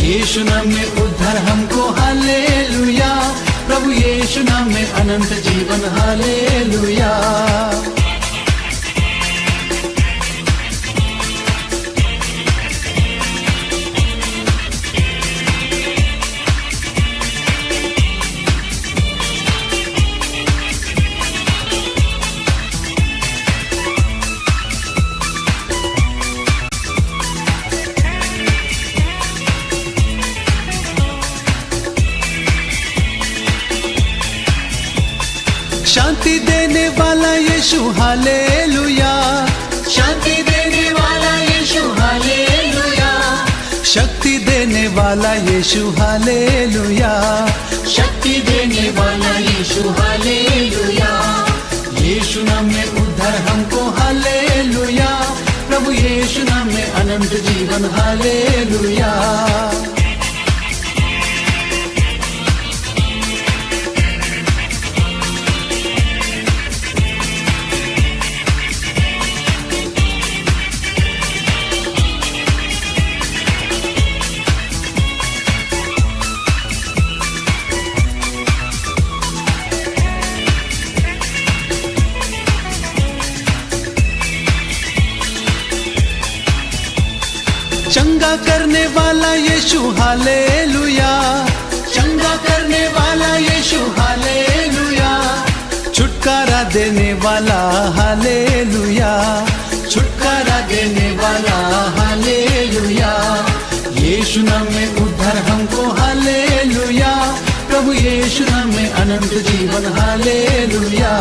यीशु नाम में उद्धार हमको हालेलुया, प्रभु यीशु नाम में अनंत जीवन हालेलुया। शांति देने वाला यीशु हालेलुया, शांति देने वाला यीशु हालेलुया, शक्ति देने वाला यीशु हालेलुया, शक्ति देने वाला यीशु हालेलुया, यीशु नाम में उद्धार हमको हालेलुया, प्रभु यीशु नाम में अनंत जीवन हालेलुया। चंगा करने वाला यीशु हालेलुया, चंगा करने वाला यीशु हालेलुया, छुटकारा देने वाला हालेलुया, छुटकारा देने वाला हालेलुया, यीशु नाम में उद्धार हमको हालेलुया, प्रभु यीशु नाम में अनंत जीवन हालेलुया।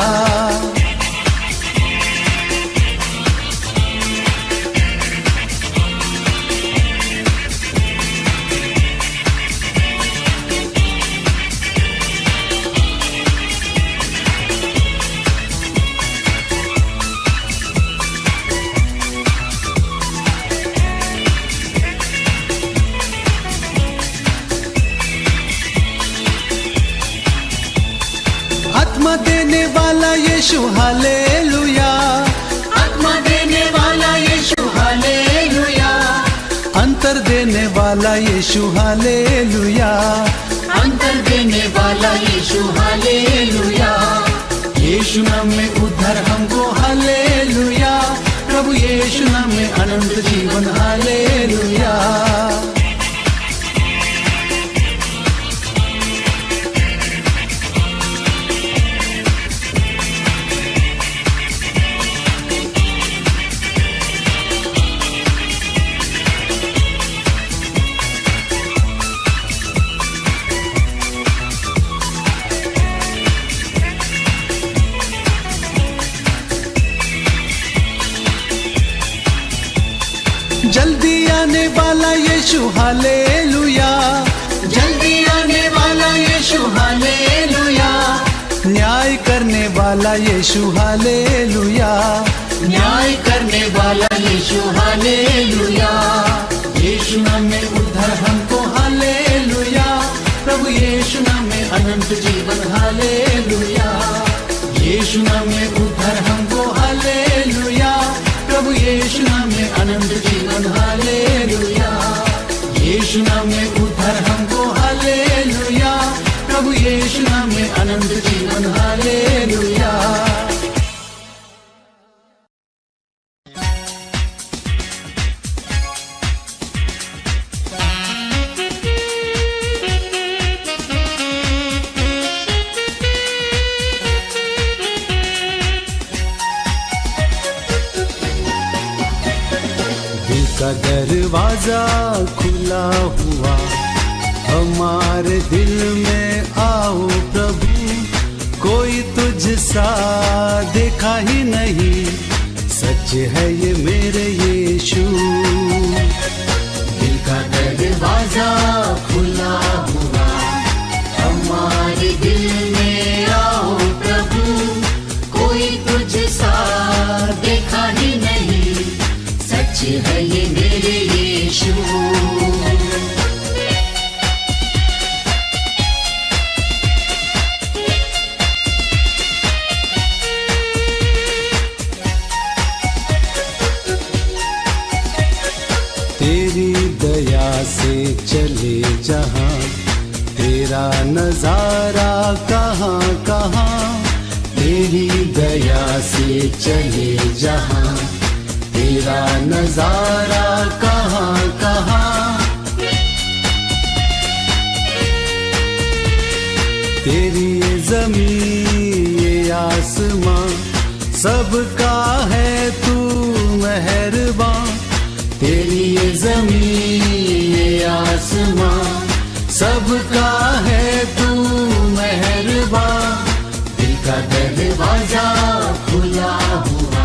आत्मा देने वाला यीशु हालेलुया, आत्मा देने वाला यीशु हालेलुया, अंतर देने वाला यीशु हालेलुया, अंतर देने वाला यीशु हालेलुया, यीशु नाम में उद्धार हमको हालेलुया, प्रभु यीशु नाम में अनंत जीवन हालेलुया। जल्दी आने वाला यीशु हालेलुया, जल्दी आने वाला यीशु हालेलुया, न्याय करने वाला यीशु हालेलुया, न्याय करने वाला यीशु हालेलुया, यीशु नाम में उद्धार हमको हालेलुया, प्रभु यीशु नाम में अनंत जीवन हालेलुया, यीशु नाम में उद्धार हमको हालेलुया, प्रभु यीशु नाम में अनंत जीवन हालेलुया, यीशु नाम में उद्धार हमको हालेलुया, प्रभु यीशु नाम में अनंत जीवन हालेलुया। का दरवाजा खुला हुआ, हमारे दिल में आओ प्रभु, कोई तुझसा देखा ही नहीं, सच है ये मेरे यीशु। दिल का दरवाजा खुला हुआ, हमारे दिल में आओ प्रभु, कोई तुझसा देखा ही नहीं, सच है ये मेरे यीशु। तेरी दया से चले जहां, तेरा नजारा कहाँ कहाँ। तेरी दया से चले जहां, तेरा नजारा कहाँ कहाँ। तेरी ये ज़मीन ये आसमां, सबका है तू मेहरबान। तेरी ये ज़मीन ये आसमां, सबका है तू मेहरबान। दिल का दरवाजा खुला हुआ,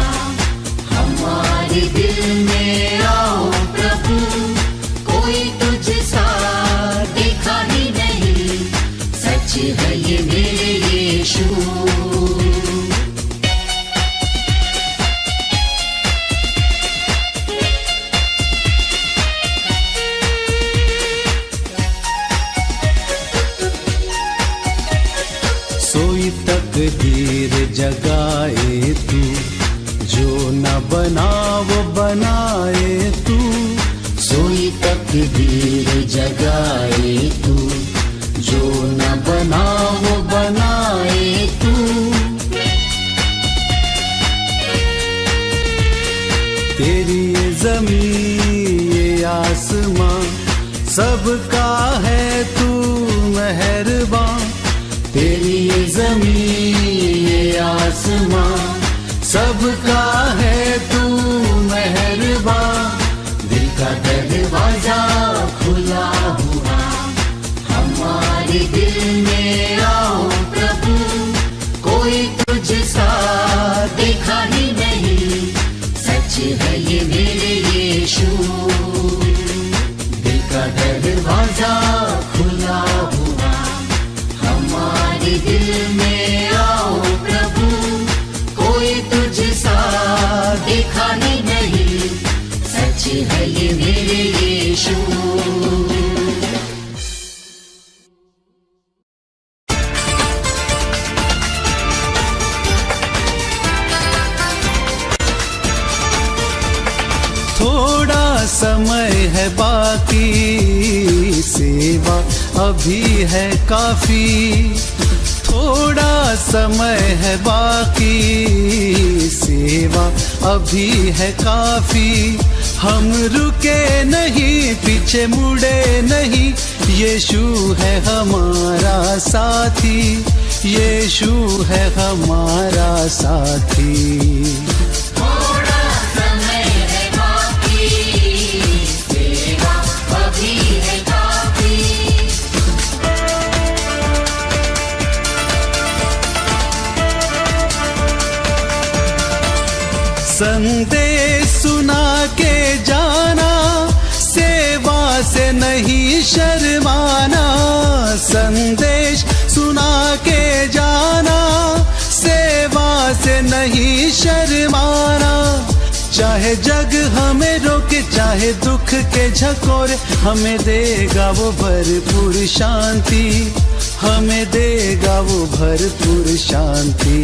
हमारे दिल में आओ प्रभु। कोई तुझसा देखा ही नहीं, सच है ये मेरे यीशु। सोई तकदीर जगाए तू, जो न बना वो बनाए तू। सोई तकदीर जगाए तू, जो न बना वो बनाए तू। तेरी ये ज़मीन ये आसमां, सबका है तू मेहरबान। तेरी ये ज़मीन ये आसमां, सबका है तू मेहरबान। दिल का दरवाजा खुला हुआ, हमारे दिल में आओ प्रभु। कोई तुझसा देखा ही नहीं, सच है ये मेरे यीशु। दिल का दरवाजा खुला हुआ, हमारे दिल में आओ प्रभु। कोई तुझसा देखा ही नहीं, सच है ये मेरे यीशु। थोड़ा समय है बाकी, सेवा अभी है काफी। थोड़ा समय है बाकी, सेवा अभी है काफी। हम रुके नहीं, पीछे मुड़े नहीं, यीशु है हमारा साथी। यीशु है हमारा साथी। संदेश सुना के जाना, सेवा से नहीं शर्माना। संदेश सुना के जाना, सेवा से नहीं शर्माना। चाहे जग हमें रोके, चाहे दुख के झकोरे, हमें देगा वो भरपूर शांति। हमें देगा वो भरपूर शांति।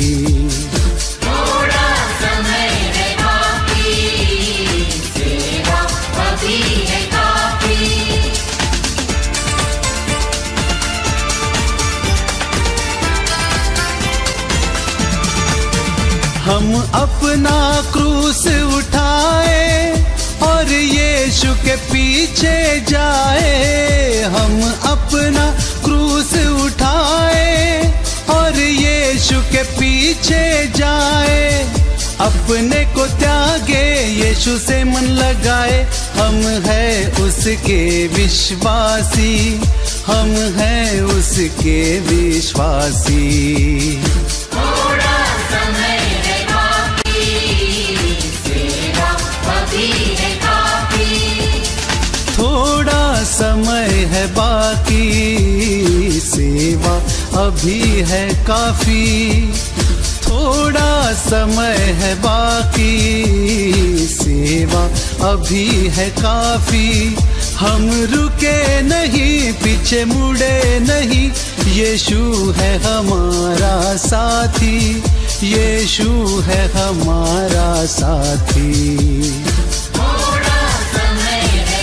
हम अपना क्रूस उठाए और यीशु के पीछे जाए। हम अपना क्रूस उठाए और यीशु के पीछे जाए। अपने को त्यागे, यीशु से मन लगाए। हम हैं उसके विश्वासी, हम हैं उसके विश्वासी। थोड़ा समय है बाकी, सेवा अभी है काफी। थोड़ा समय है बाकी, सेवा अभी है काफी। हम रुके नहीं, पीछे मुड़े नहीं, यीशु है हमारा साथी। यीशु है हमारा साथी। थोड़ा समय है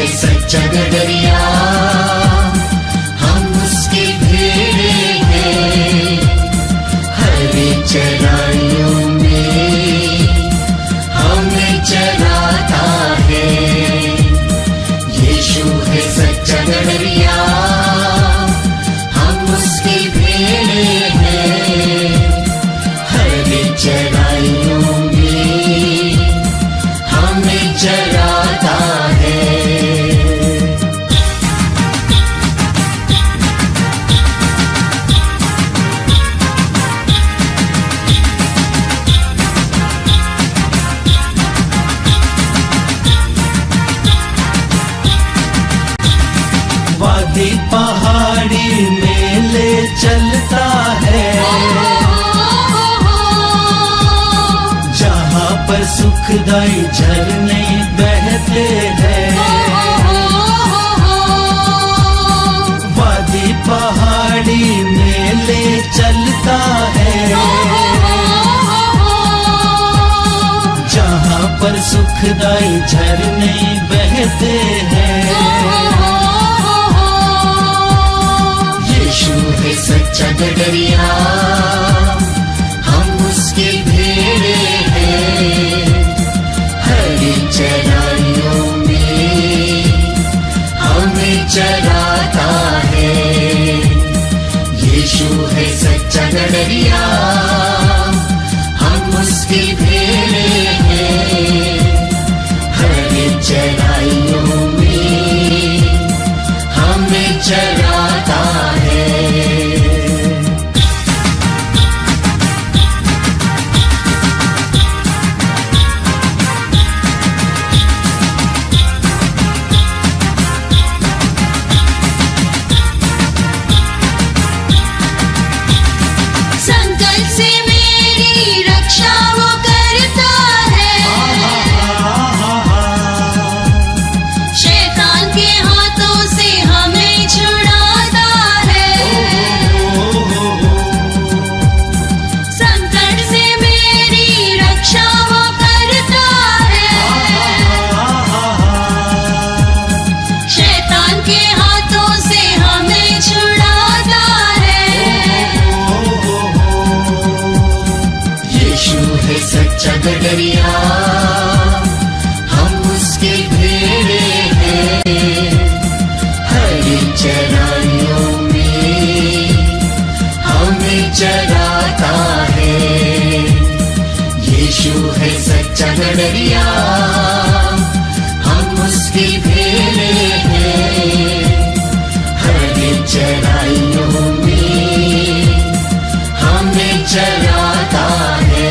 है सच्चा गडरिया, हम उसकी भेड़े हैं। हरे चराइयों में हमें चराता है। यीशु है सच्चा गडरिया, हम उसकी भेड़े हैं। हरे चराइयों में हमें चराता है। वादी पहाड़ी में ले चलता है, जहाँ पर सुखदाई झरने बहते हैं। वादी पहाड़ी में ले चलता है, जहाँ पर सुखदाई झरने बहते हैं। यीशु है सच्चा गडरिया, हम उसकी भेड़े हैं। हरी चराइयों में हमें चराता है। यीशु है सच्चा गडरिया, हम उसकी भेड़े हैं। हरी चराइयों में हमें चराता है। संकट से मेरी रक्षा वो करता है। शैतान के हाथों से हमें छुड़ाता है। संकट से मेरी रक्षा वो करता है। शैतान के हाथों से हमें छुड़ाता है। यीशु है सच्चा गडरिया, हम उसके भेड़े हैं। हरी चराइयों में हमें चराता है। यीशु है सच्चा गडरिया, हम उसकी भेड़े हैं। हरी चराइयों में हमें चराता है।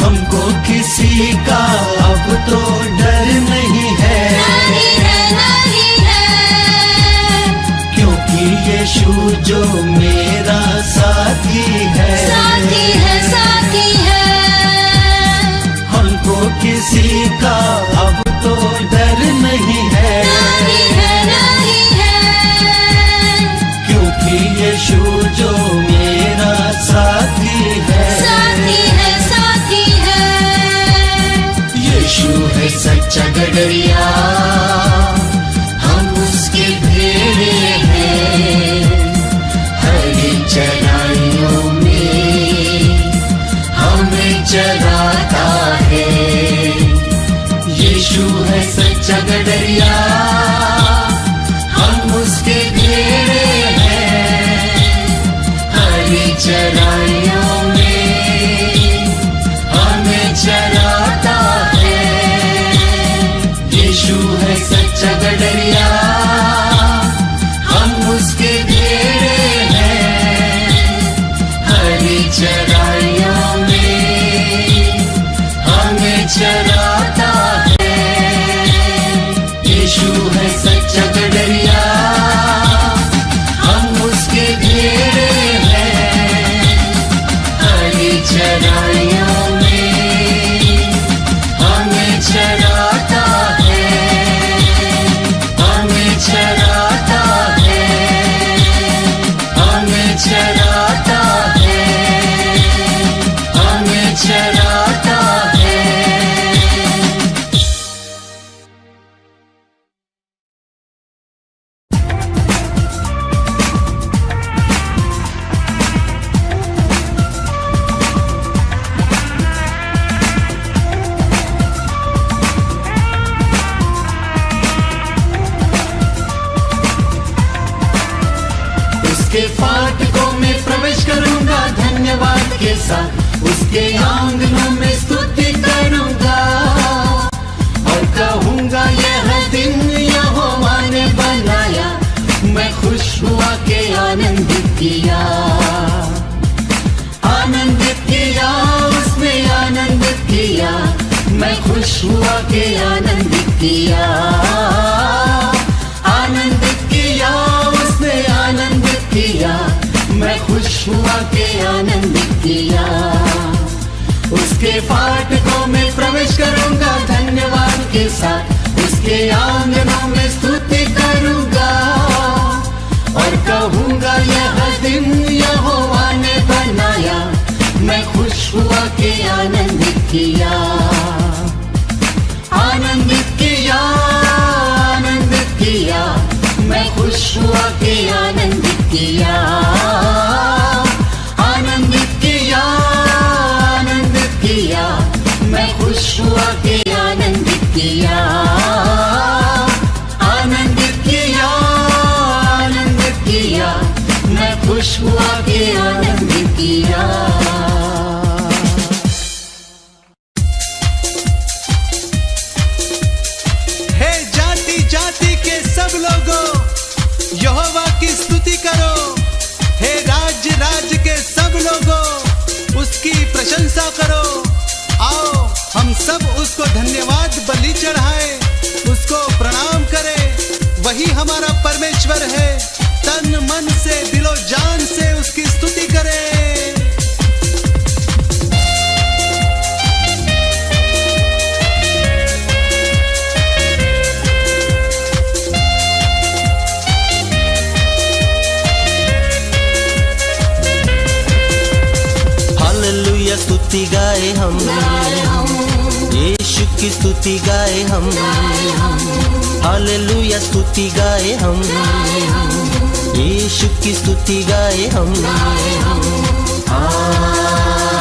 हमको किसी का अब तो डर नहीं है, नहीं है, नहीं है। क्योंकि यीशु जो मेरा साथी है। साथी है, साथी है। हमको किसी का अब तो डर नहीं है, नहीं है, नहीं है। क्योंकि यीशु जो मेरा साथी है। साथी है, साथी है। यीशु है सच्चा गडरिया, हम उसके भेड़े हैं। हरी चराइयों में हमें चराता है। यीशु है सच्चा गडरिया, हम उसके भेड़े हैं। हरी चराइयों में हमें चराता है। यीशु है सच्चा गडरिया, हम उसके भेड़े हैं। हरी चराइयों में हमें चराता है। यीशु है सच्चा गडरिया, हम उसके भेड़े हैं। हरी चराइयों में हमें चराता है। साथ उसके आंगनों में स्तुति करूंगा और कहूंगा यह दिन यहोवा ने बनाया, मैं खुश हुआ के आनंदित किया, आनंदित किया, उसने आनंदित किया, मैं खुश हुआ के आनंदित किया, आनंदित किया, उसने आनंदित किया, मैं खुश हुआ के आनंदित किया। उसके फाटकों में प्रवेश करूंगा धन्यवाद के साथ, उसके आंगनों में स्तुति करूंगा और कहूंगा यह दिन यहोवा ने बनाया, मैं खुश हुआ के आनंदित किया, आनंदित किया, आनंदित किया, मैं खुश हुआ के आनंदित किया, आनंदित किया, आनंदित किया, मैं खुश हुआ के आनंदित किया, आनंदित किया, आनंदित किया, मैं खुश हुआ के आनंदित किया। हे जाति जाति के सब लोगों, यहोवा की स्तुति करो। हे राज्य राज्य के सब लोगों, उसकी प्रशंसा करो। आओ हम सब उसको धन्यवाद बलि चढ़ाएं, उसको प्रणाम करें। वही हमारा परमेश्वर है, तन मन से दिलो जान से उसकी स्तुति करें। हालेलुया स्तुति गाए हम, यीशु की स्तुति गाए हम, हालेलुया स्तुति गाए हम, यीशु की स्तुति गाए हम,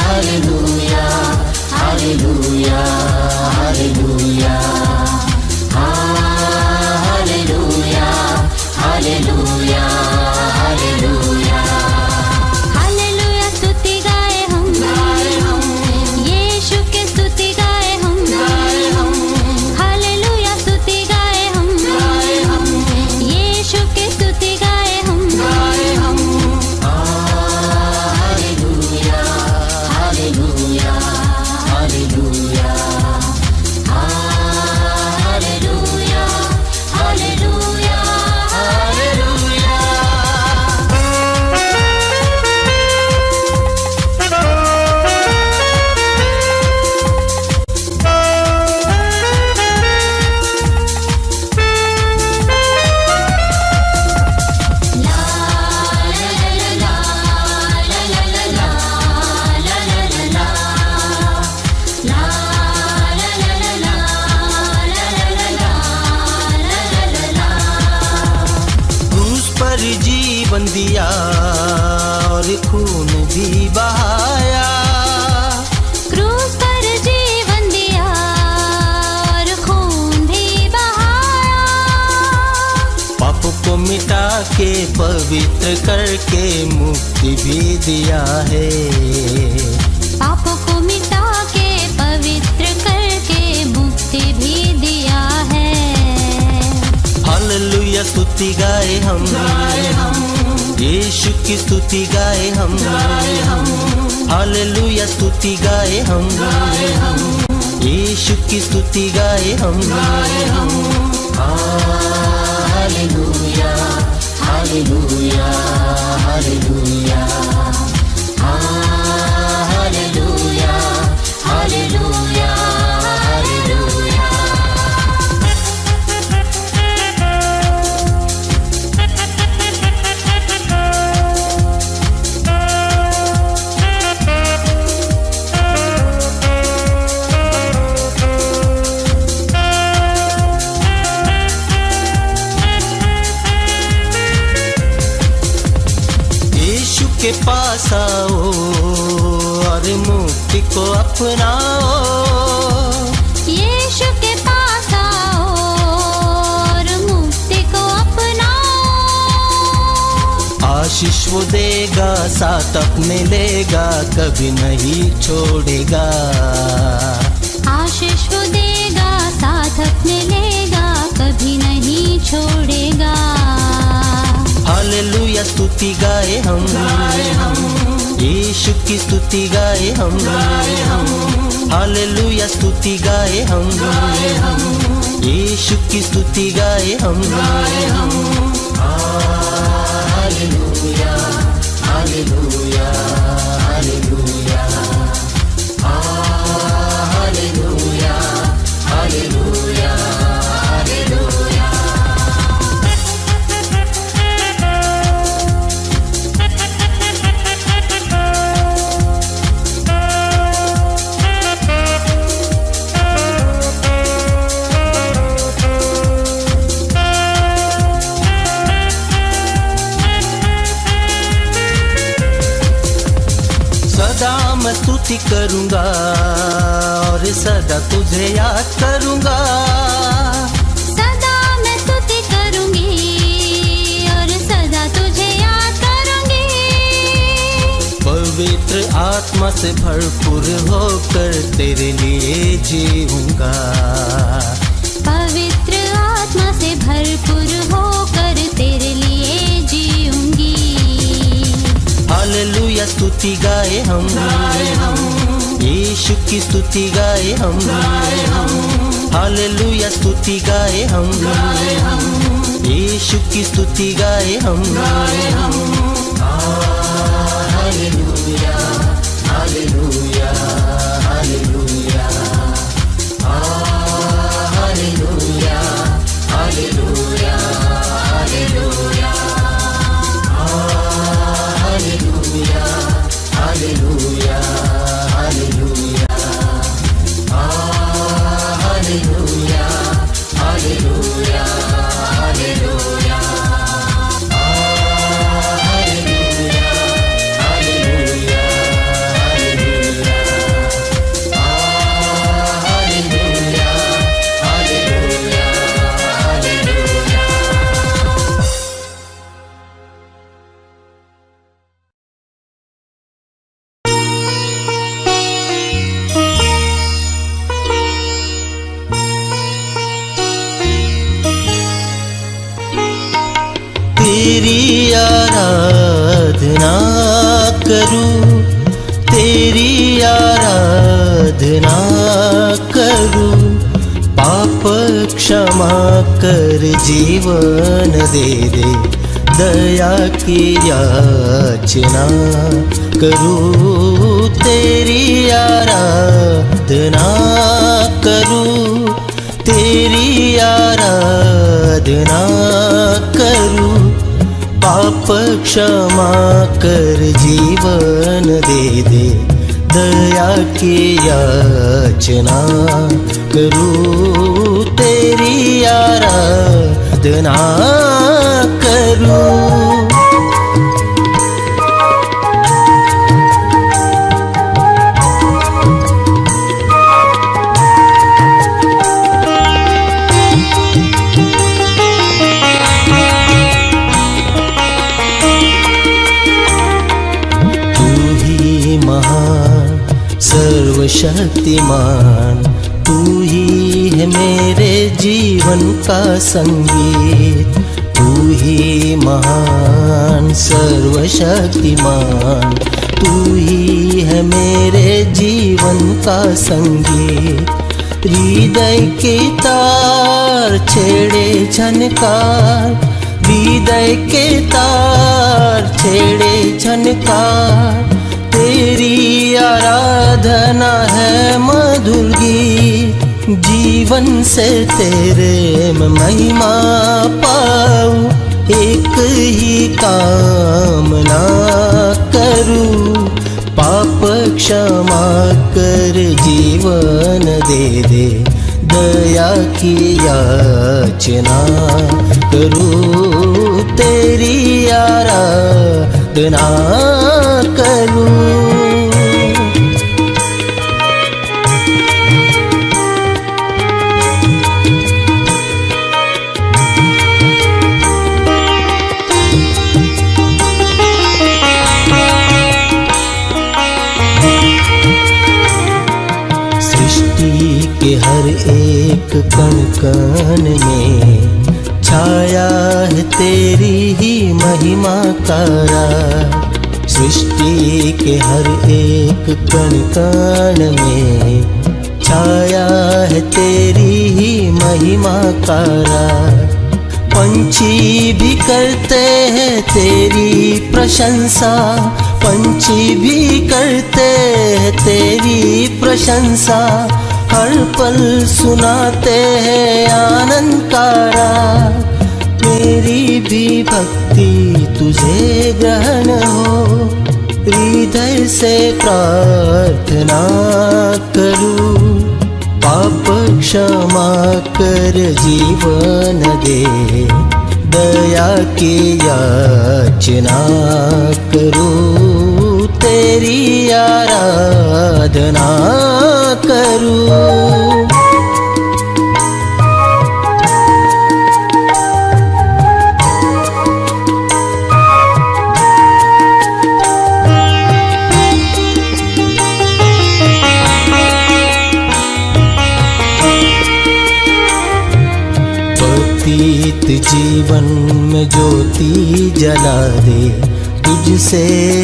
hallelujah hallelujah hallelujah hallelujah hallelujah hallelujah. Hallelujah स्तुति गाए हम, यीशु की स्तुति गाए हम, हालेलुया स्तुति गाए हम, यीशु की स्तुति गाए हम, hallelujah hallelujah hallelujah hallelujah hallelujah hallelujah. क्रूस पर जीवन दिया और खून भी बहाया, क्रूस पर जीवन दिया और खून भी बहाया, पाप को मिटा के पवित्र करके मुक्ति भी दिया है, पाप को मिटा के पवित्र करके मुक्ति भी दिया है। हालेलुया स्तुति गाए हम, यीशु की स्तुति गाए हम, हालेलुया स्तुति गाए हम, यीशु की स्तुति गाए हम, hallelujah hallelujah hallelujah hallelujah hallelujah hallelujah. Yeshu के पास आओ और मुक्ति को अपनाओ, यीशु के पास आओ और मुक्ति को अपनाओ, आशीष वो देगा, साथ अपने लेगा, कभी नहीं छोड़ेगा। आशीष वो देगा, साथ अपने लेगा, कभी नहीं छोड़ेगा। हालेलुया स्तुति गाए हम, यीशु की स्तुति गाए हम। हालेलुया स्तुति गाए हम, यीशु की स्तुति गाए हम। Hallelujah hallelujah hallelujah hallelujah hallelujah hallelujah. सदा मैं स्तुति करूंगा और सदा तुझे याद करूंगा। सदा मैं स्तुति करूंगी और सदा तुझे याद करूंगी। पवित्र आत्मा से भरपूर होकर तेरे लिए जीऊंगा। पवित्र आत्मा से भरपूर होकर तेरे लिए जीऊंगी। हालेलुया स्तुति गाए हम, यीशु की स्तुति गाए हम। हालेलुया स्तुति गाए हम, यीशु की स्तुति गाए हम। Hallelujah hallelujah hallelujah hallelujah hallelujah hallelujah hallelujah hallelujah hallelujah hallelujah hallelujah hallelujah. तेरी आराधना करूं, तेरी आराधना करूं। पाप क्षमा कर जीवन दे दे, दया की याचना करूं। तेरी आराधना करूं, तेरी आराधना करूं। पाप क्षमा कर जीवन दे दे, दया की याचना करूं। तेरी आराधना करूं। सर्वशक्तिमान तू ही है मेरे जीवन का संगीत। तू ही महान सर्वशक्तिमान, तू ही है मेरे जीवन का संगीत। हृदय के तार छेड़े झनकार, हृदय के तार छेड़े झनकार। तेरी आराधना है मधुर गीत, जीवन से तेरे मैं महिमा पाऊं। एक ही कामना करूं, पाप क्षमा कर जीवन दे दे, दया की याचना करूं। तेरी आराधना करूं। कण में छाया है तेरी ही महिमा का राज। सृष्टि के हर एक कण कण में छाया है तेरी ही महिमा का राज। पंछी भी करते हैं तेरी प्रशंसा, पंछी भी करते हैं तेरी प्रशंसा। हर पल सुनाते हैं आनंद का राग। मेरी भी भक्ति तुझे ग्रहण हो, हृदय से प्रार्थना करूं। पाप क्षमा कर जीवन दे, दया की याचना करूं। तेरी आराधना करूं। व्यतीत जीवन में ज्योति जला दे, तुझसे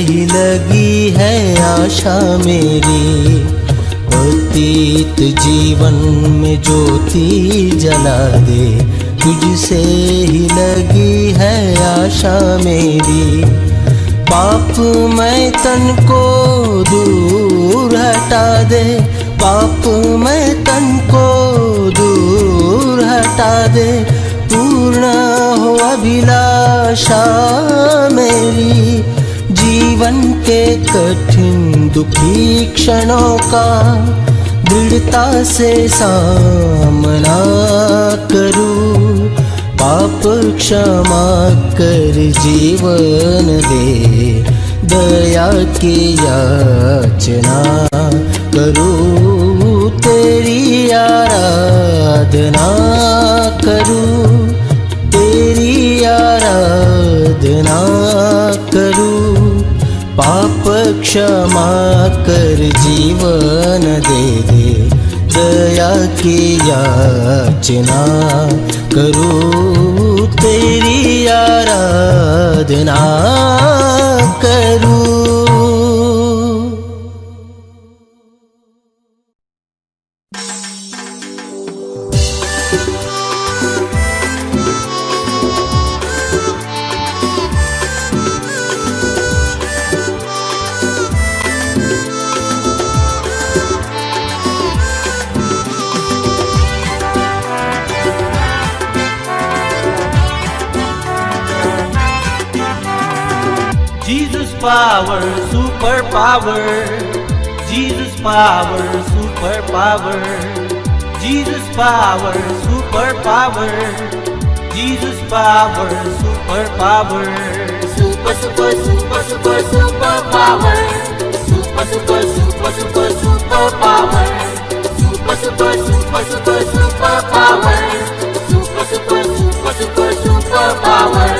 ही लगी है आशा मेरी। व्यतीत जीवन में ज्योति जला दे, तुझसे ही लगी है आशा मेरी। पाप मैं तन को दूर हटा दे, पाप मैं तन को दूर हटा दे। पूर्ण हो अभिलाषा मेरी, जीवन के कठिन दुखी क्षणों का दृढ़ता से सामना करूं। पाप क्षमा कर जीवन दे, दया की याचना करूं। तेरी आराधना करूं, तेरी आराधना करूं। पाप क्षमा कर जीवन दे दे, दया की याचना करूं। तेरी आराधना करूं। Jesus power, super power. Jesus power, super power. Jesus power, super power. Jesus power, super power. Super, super, super, super, super power. Super, super, super, super, super power. Super, super, super, super, super power. Super, super, super, super, super power.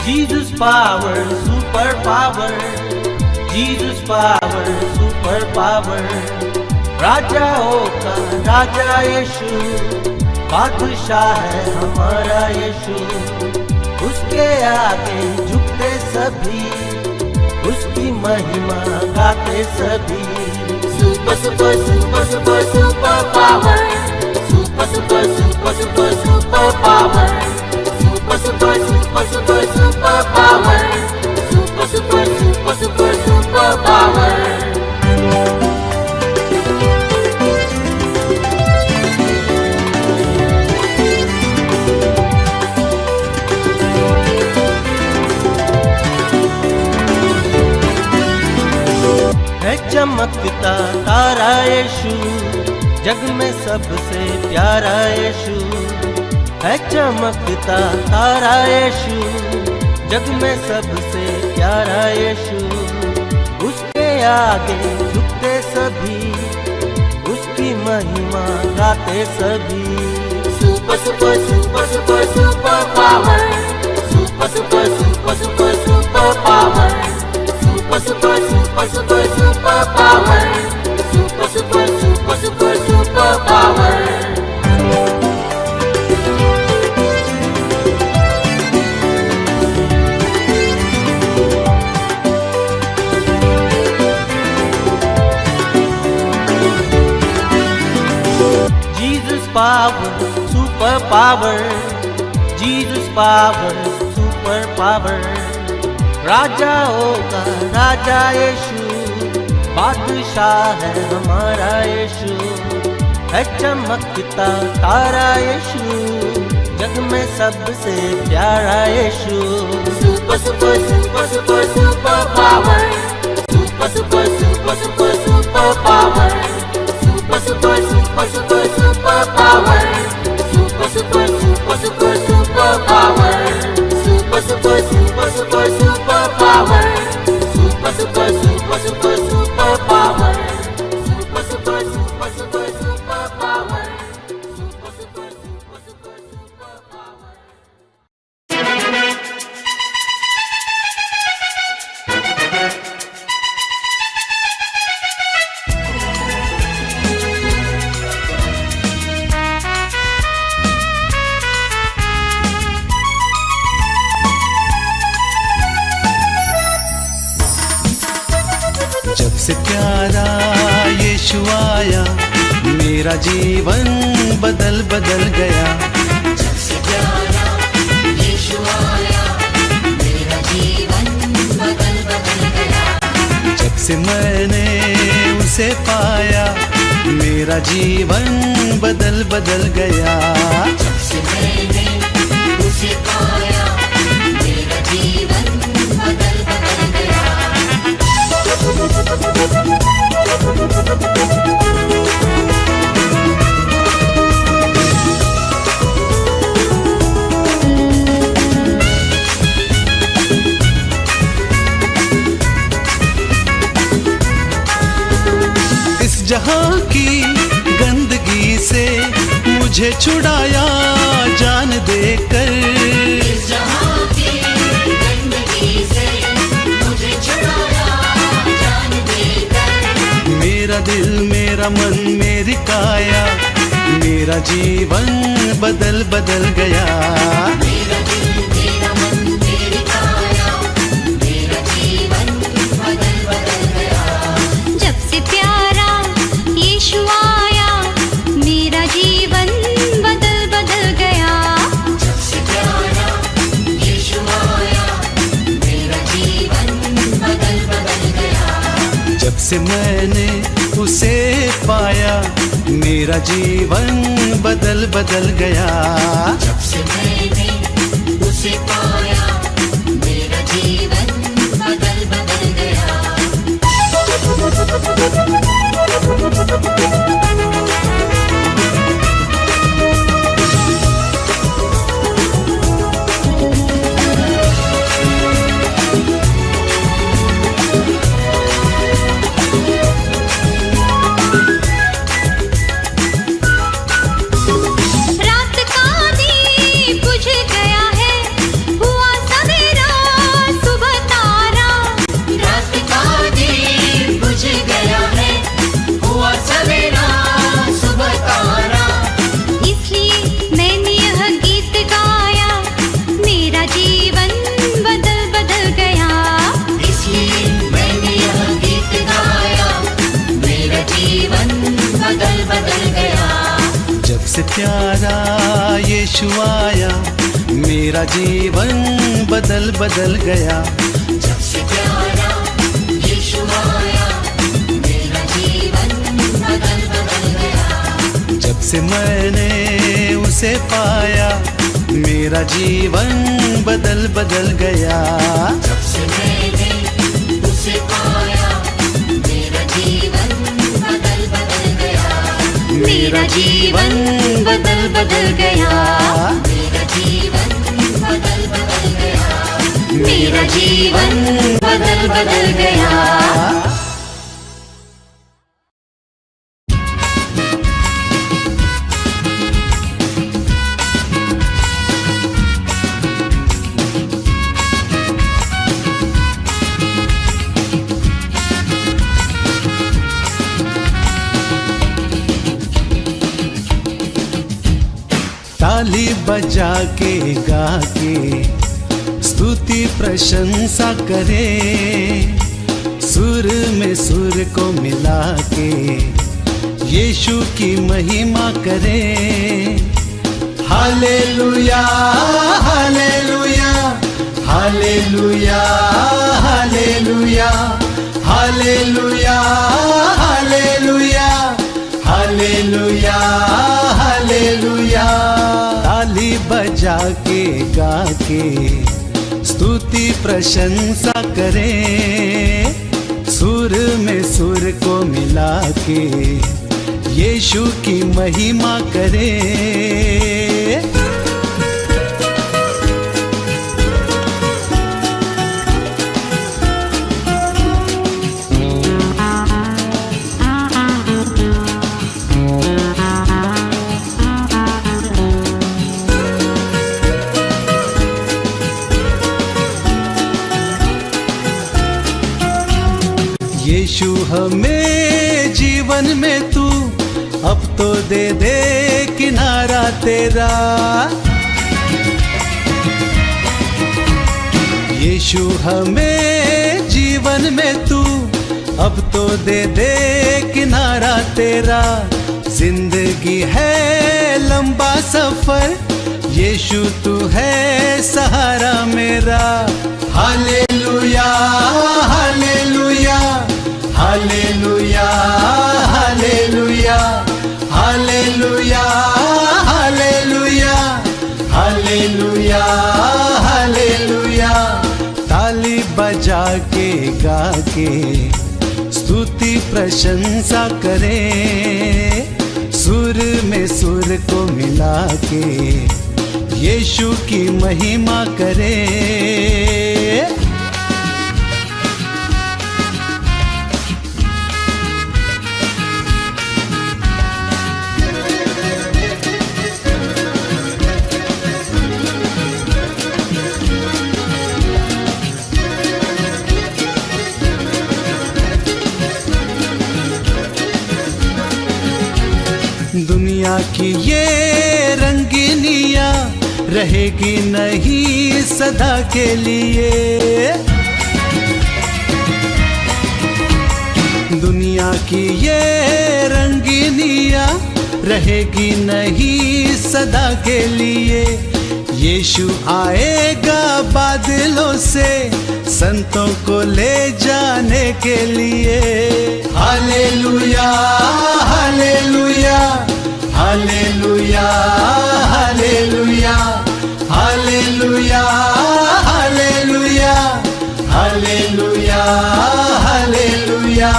Jesus power, super power. Jesus power, super power. राजाओं का राजा यीशु, बादशाह है हमारा यीशु। उसके आगे झुकते सभी, उसकी महिमा गाते सभी। Super, super, super, super, super power. Super, super, super, super, super power. Super, super, super, super, super power. Super, super, super, super, super power. है चमकता तारा यीशु, जग में सबसे प्यारा यीशु। है चमकता तारा यीशु, जग में सबसे प्यारा यीशु। उसके आगे झुकते सभी, उसकी महिमा गाते सभी। Super, super super super super super power. Super super super super super power. Super super super super super power. Super super super super super power. Jesus power, super power. Jesus power, super power. राजाओं का राजा यीशु, बादशाह है हमारा यीशु, है चमकता तारा यीशु, जग में सबसे प्यारा Yeshu. Super super super super super power, super super super super super power, super super super super super power, super super super super super power, super super super super super power, super super super super super power, super super super super super power, super super super super super power. जब से प्यारा यीशु आया, मेरा जीवन बदल बदल गया। जब से प्यारा यीशु आया, मेरा जीवन बदल बदल गया। जब से मैंने उसे पाया, मेरा जीवन बदल बदल गया। जब से मैंने उसे पाया, मेरा जीवन बदल बदल गया। इस जहां की गंदगी से मुझे छुड़ाया जान देकर। इस जहां की गंदगी से मुझे छुड़ाया जान देकर। मेरा दिल, मेरा मन, मेरी काया, मेरा जीवन बदल बदल गया। मेरा दिल, मेरा मन, मेरी काया, मेरा जीवन बदल बदल गया। जब से प्यारा यीशु आया, मेरा जीवन बदल बदल गया। जब से प्यारा यीशु आया, मेरा जीवन बदल बदल गया। जब से मैंने उसे पाया, मेरा जीवन बदल बदल गया। जब से मैंने उसे पाया, मेरा जीवन बदल बदल गया। रात का दीप बुझ गया है, हुआ सवेरा सुबह तारा। रात का दीप बुझ गया है, हुआ सवेरा सुबह तारा। इसलिए मैंने यह गीत गाया, मेरा जीवन बदल बदल गया। इसलिए मैंने यह गीत गाया, मेरा जीवन बदल बदल गया। जब से प्यारा यीशु आया, मेरा जीवन बदल बदल गया। जब से प्यारा यीशु आया, मेरा जीवन बदल बदल गया। जब से मैंने उसे पाया, मेरा जीवन बदल बदल गया। जब से मैंने उसे पाया, मेरा जीवन बदल बदल गया। मेरा जीवन बदल बदल गया। मेरा जीवन बदल बदल गया। मेरा जीवन बदल बदल गया। ताली बजा के गा के स्तुति प्रशंसा करे, सुर में सुर को मिला के यीशु की महिमा करे। Hallelujah hallelujah hallelujah hallelujah hallelujah hallelujah hallelujah hallelujah. ताली बजा के गा के स्तुति प्रशंसा करे, सुर में सुर को मिला के यीशु की महिमा करे। यीशु हमें जीवन में तू अब तो दे दे किनारा तेरा। यीशु हमें जीवन में तू अब तो दे दे किनारा तेरा। जिंदगी है लंबा सफर, यीशु तू है सहारा मेरा। Hallelujah hallelujah hallelujah hallelujah hallelujah hallelujah hallelujah hallelujah. ताली बजा के गा के स्तुति प्रशंसा करे, सुर में सुर को मिला के यीशु की महिमा करे। दुनिया की ये रंगीनिया रहेगी नहीं सदा के लिए। दुनिया की ये रंगीनिया रहेगी नहीं सदा के लिए। यीशु आएगा बादलों से संतों को ले जाने के लिए। Hallelujah hallelujah hallelujah hallelujah hallelujah hallelujah hallelujah hallelujah.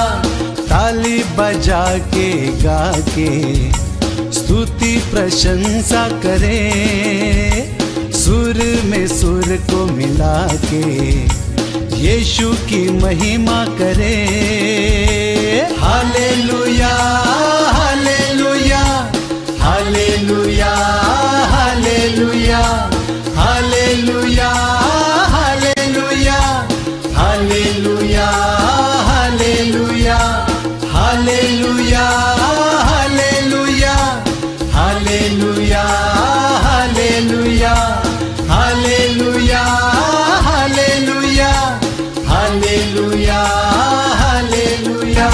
ताली बजा के गा के स्तुति प्रशंसा करे, सुर में सुर को मिला के यीशु की महिमा करे। Hallelujah hallelujah hallelujah hallelujah hallelujah hallelujah hallelujah hallelujah hallelujah hallelujah hallelujah hallelujah hallelujah hallelujah hallelujah hallelujah.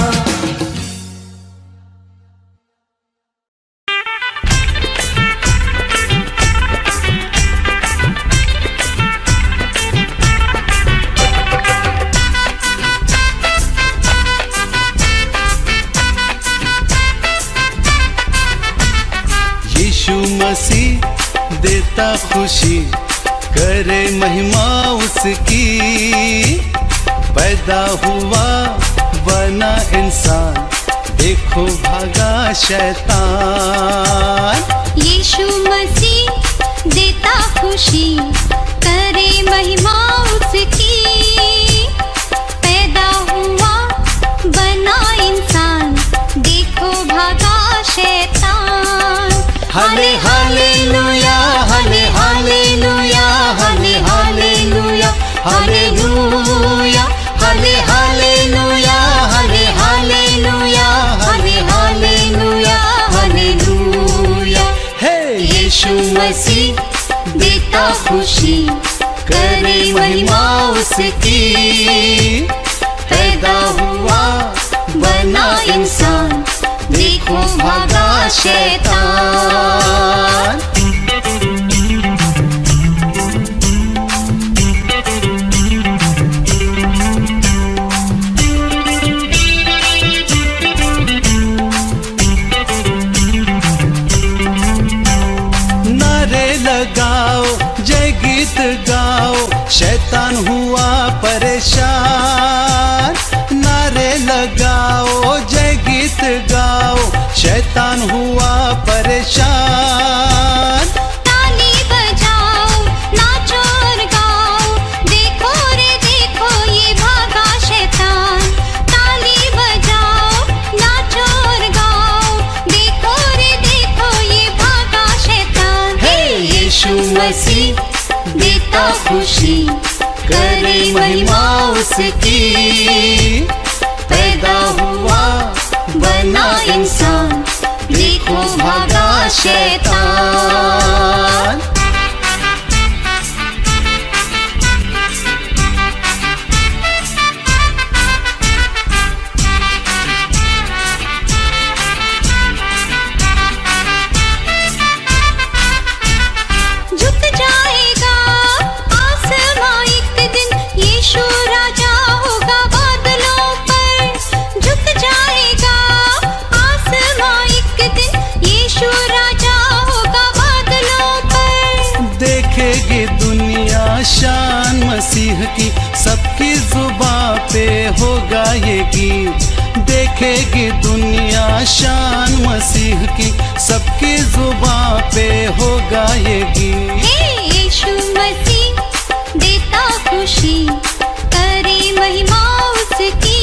Yeshu Masih देता खुशी, करे महिमा उसकी। पैदा हुआ बना इंसान, देखो भागा शैतान। यीशु मसीह देता खुशी, करे महिमा उसकी। पैदा हुआ बना इंसान, देखो भागा शैतान। हाले हालेलुया हाले हालेलुया हाले हालेलुया हालेलुया हाले हालेलुया हाले हालेलुया हाले हालेलुया हालेलुया। हे यीशु मसीह देता खुशी, करे महिमा उसकी। पैदा हुआ बना इंसान, देखो भागा शैतान। नारे लगाओ, जय गीत गाओ, शैतान हुआ परेशान। नारे लगाओ, जय गीत गाओ, शैतान हुआ परेशान। ताली बजाओ, नाचो और गाओ, देखो रे देखो ये भागा शैतान। ताली बजाओ, नाचो और गाओ, देखो रे देखो ये भागा शैतान। हे यीशु मसीह देता खुशी, करे महिमा उसकी। पैदा हुआ बना इंसान, देखो भागा शैतान। झुक जाएगा आसमां एक दिन, यीशु राजा होगा बादलों पर। झुक जाएगा आसमां एक दिन, यीशु राजा होगा बादलों पर। देखेगी दुनिया शान मसीह की, सबकी जुबां पे होगा ये गीत। देखेगी दुनिया शान मसीह की, सबकी जुबां पे होगा ये गीत। हे यीशु मसीह देता खुशी, करे महिमा उसकी।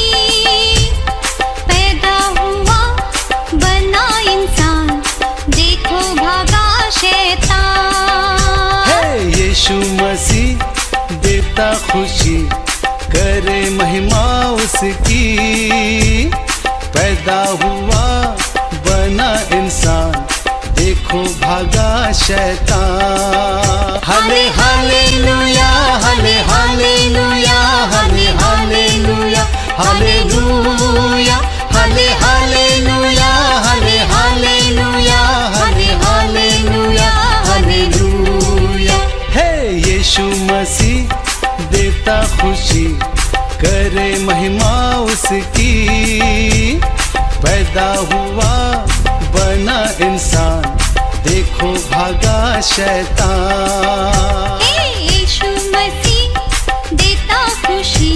पैदा हुआ बना इंसान, देखो भागा शैतान। हे यीशु मसीह देता खुशी, करे महिमा उसकी। पैदा हुआ बना इंसान, देखो भागा शैतान। हाले हालेलुया, हाले हालेलुया, हाले हालेलुया, हालेलुया, हाले हालेलुया, हाले हालेलुया, हाले हालेलुया, हालेलुया। हे यीशु मसीह देता खुशी, करे महिमा उसकी। पैदा हुआ बना इंसान, देखो भागा शैतान। हे यीशु मसीह देता खुशी,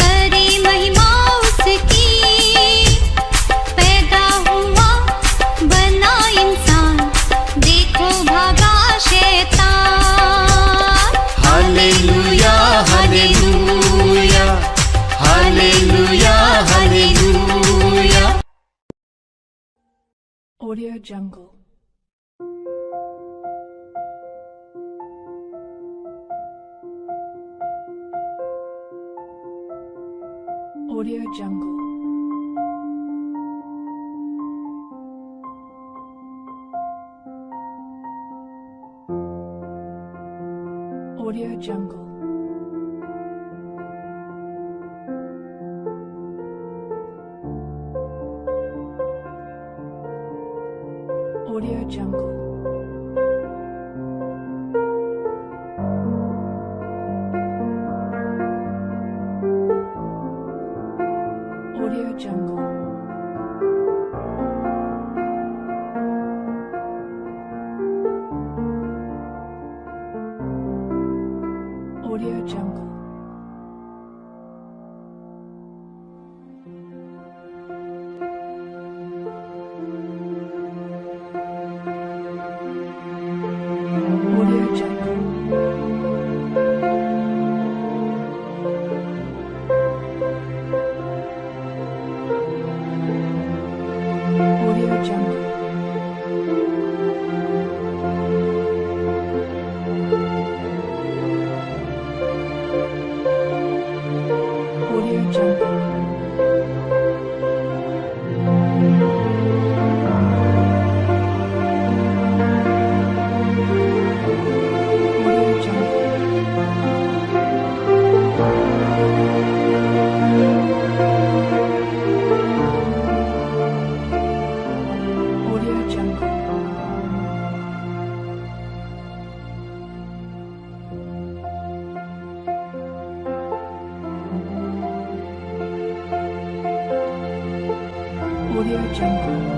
करे महिमा उसकी। पैदा हुआ बना इंसान, देखो भागा शैतान। Hallelujah, hallelujah, hallelujah, hallelujah. Audio Jungle. Audio Jungle. Audio Jungle. Audio Jungle. Audio Jungle. Audio Jungle. Audio Jungle. Audio Jungle. Audio Jungle. Audio Jungle.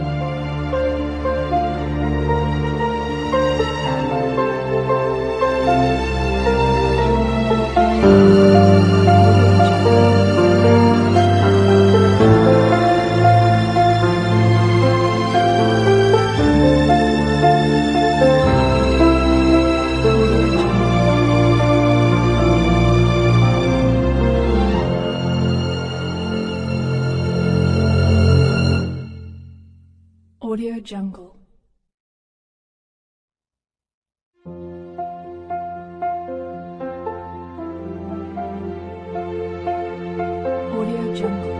Audio Jungle. Audio Jungle.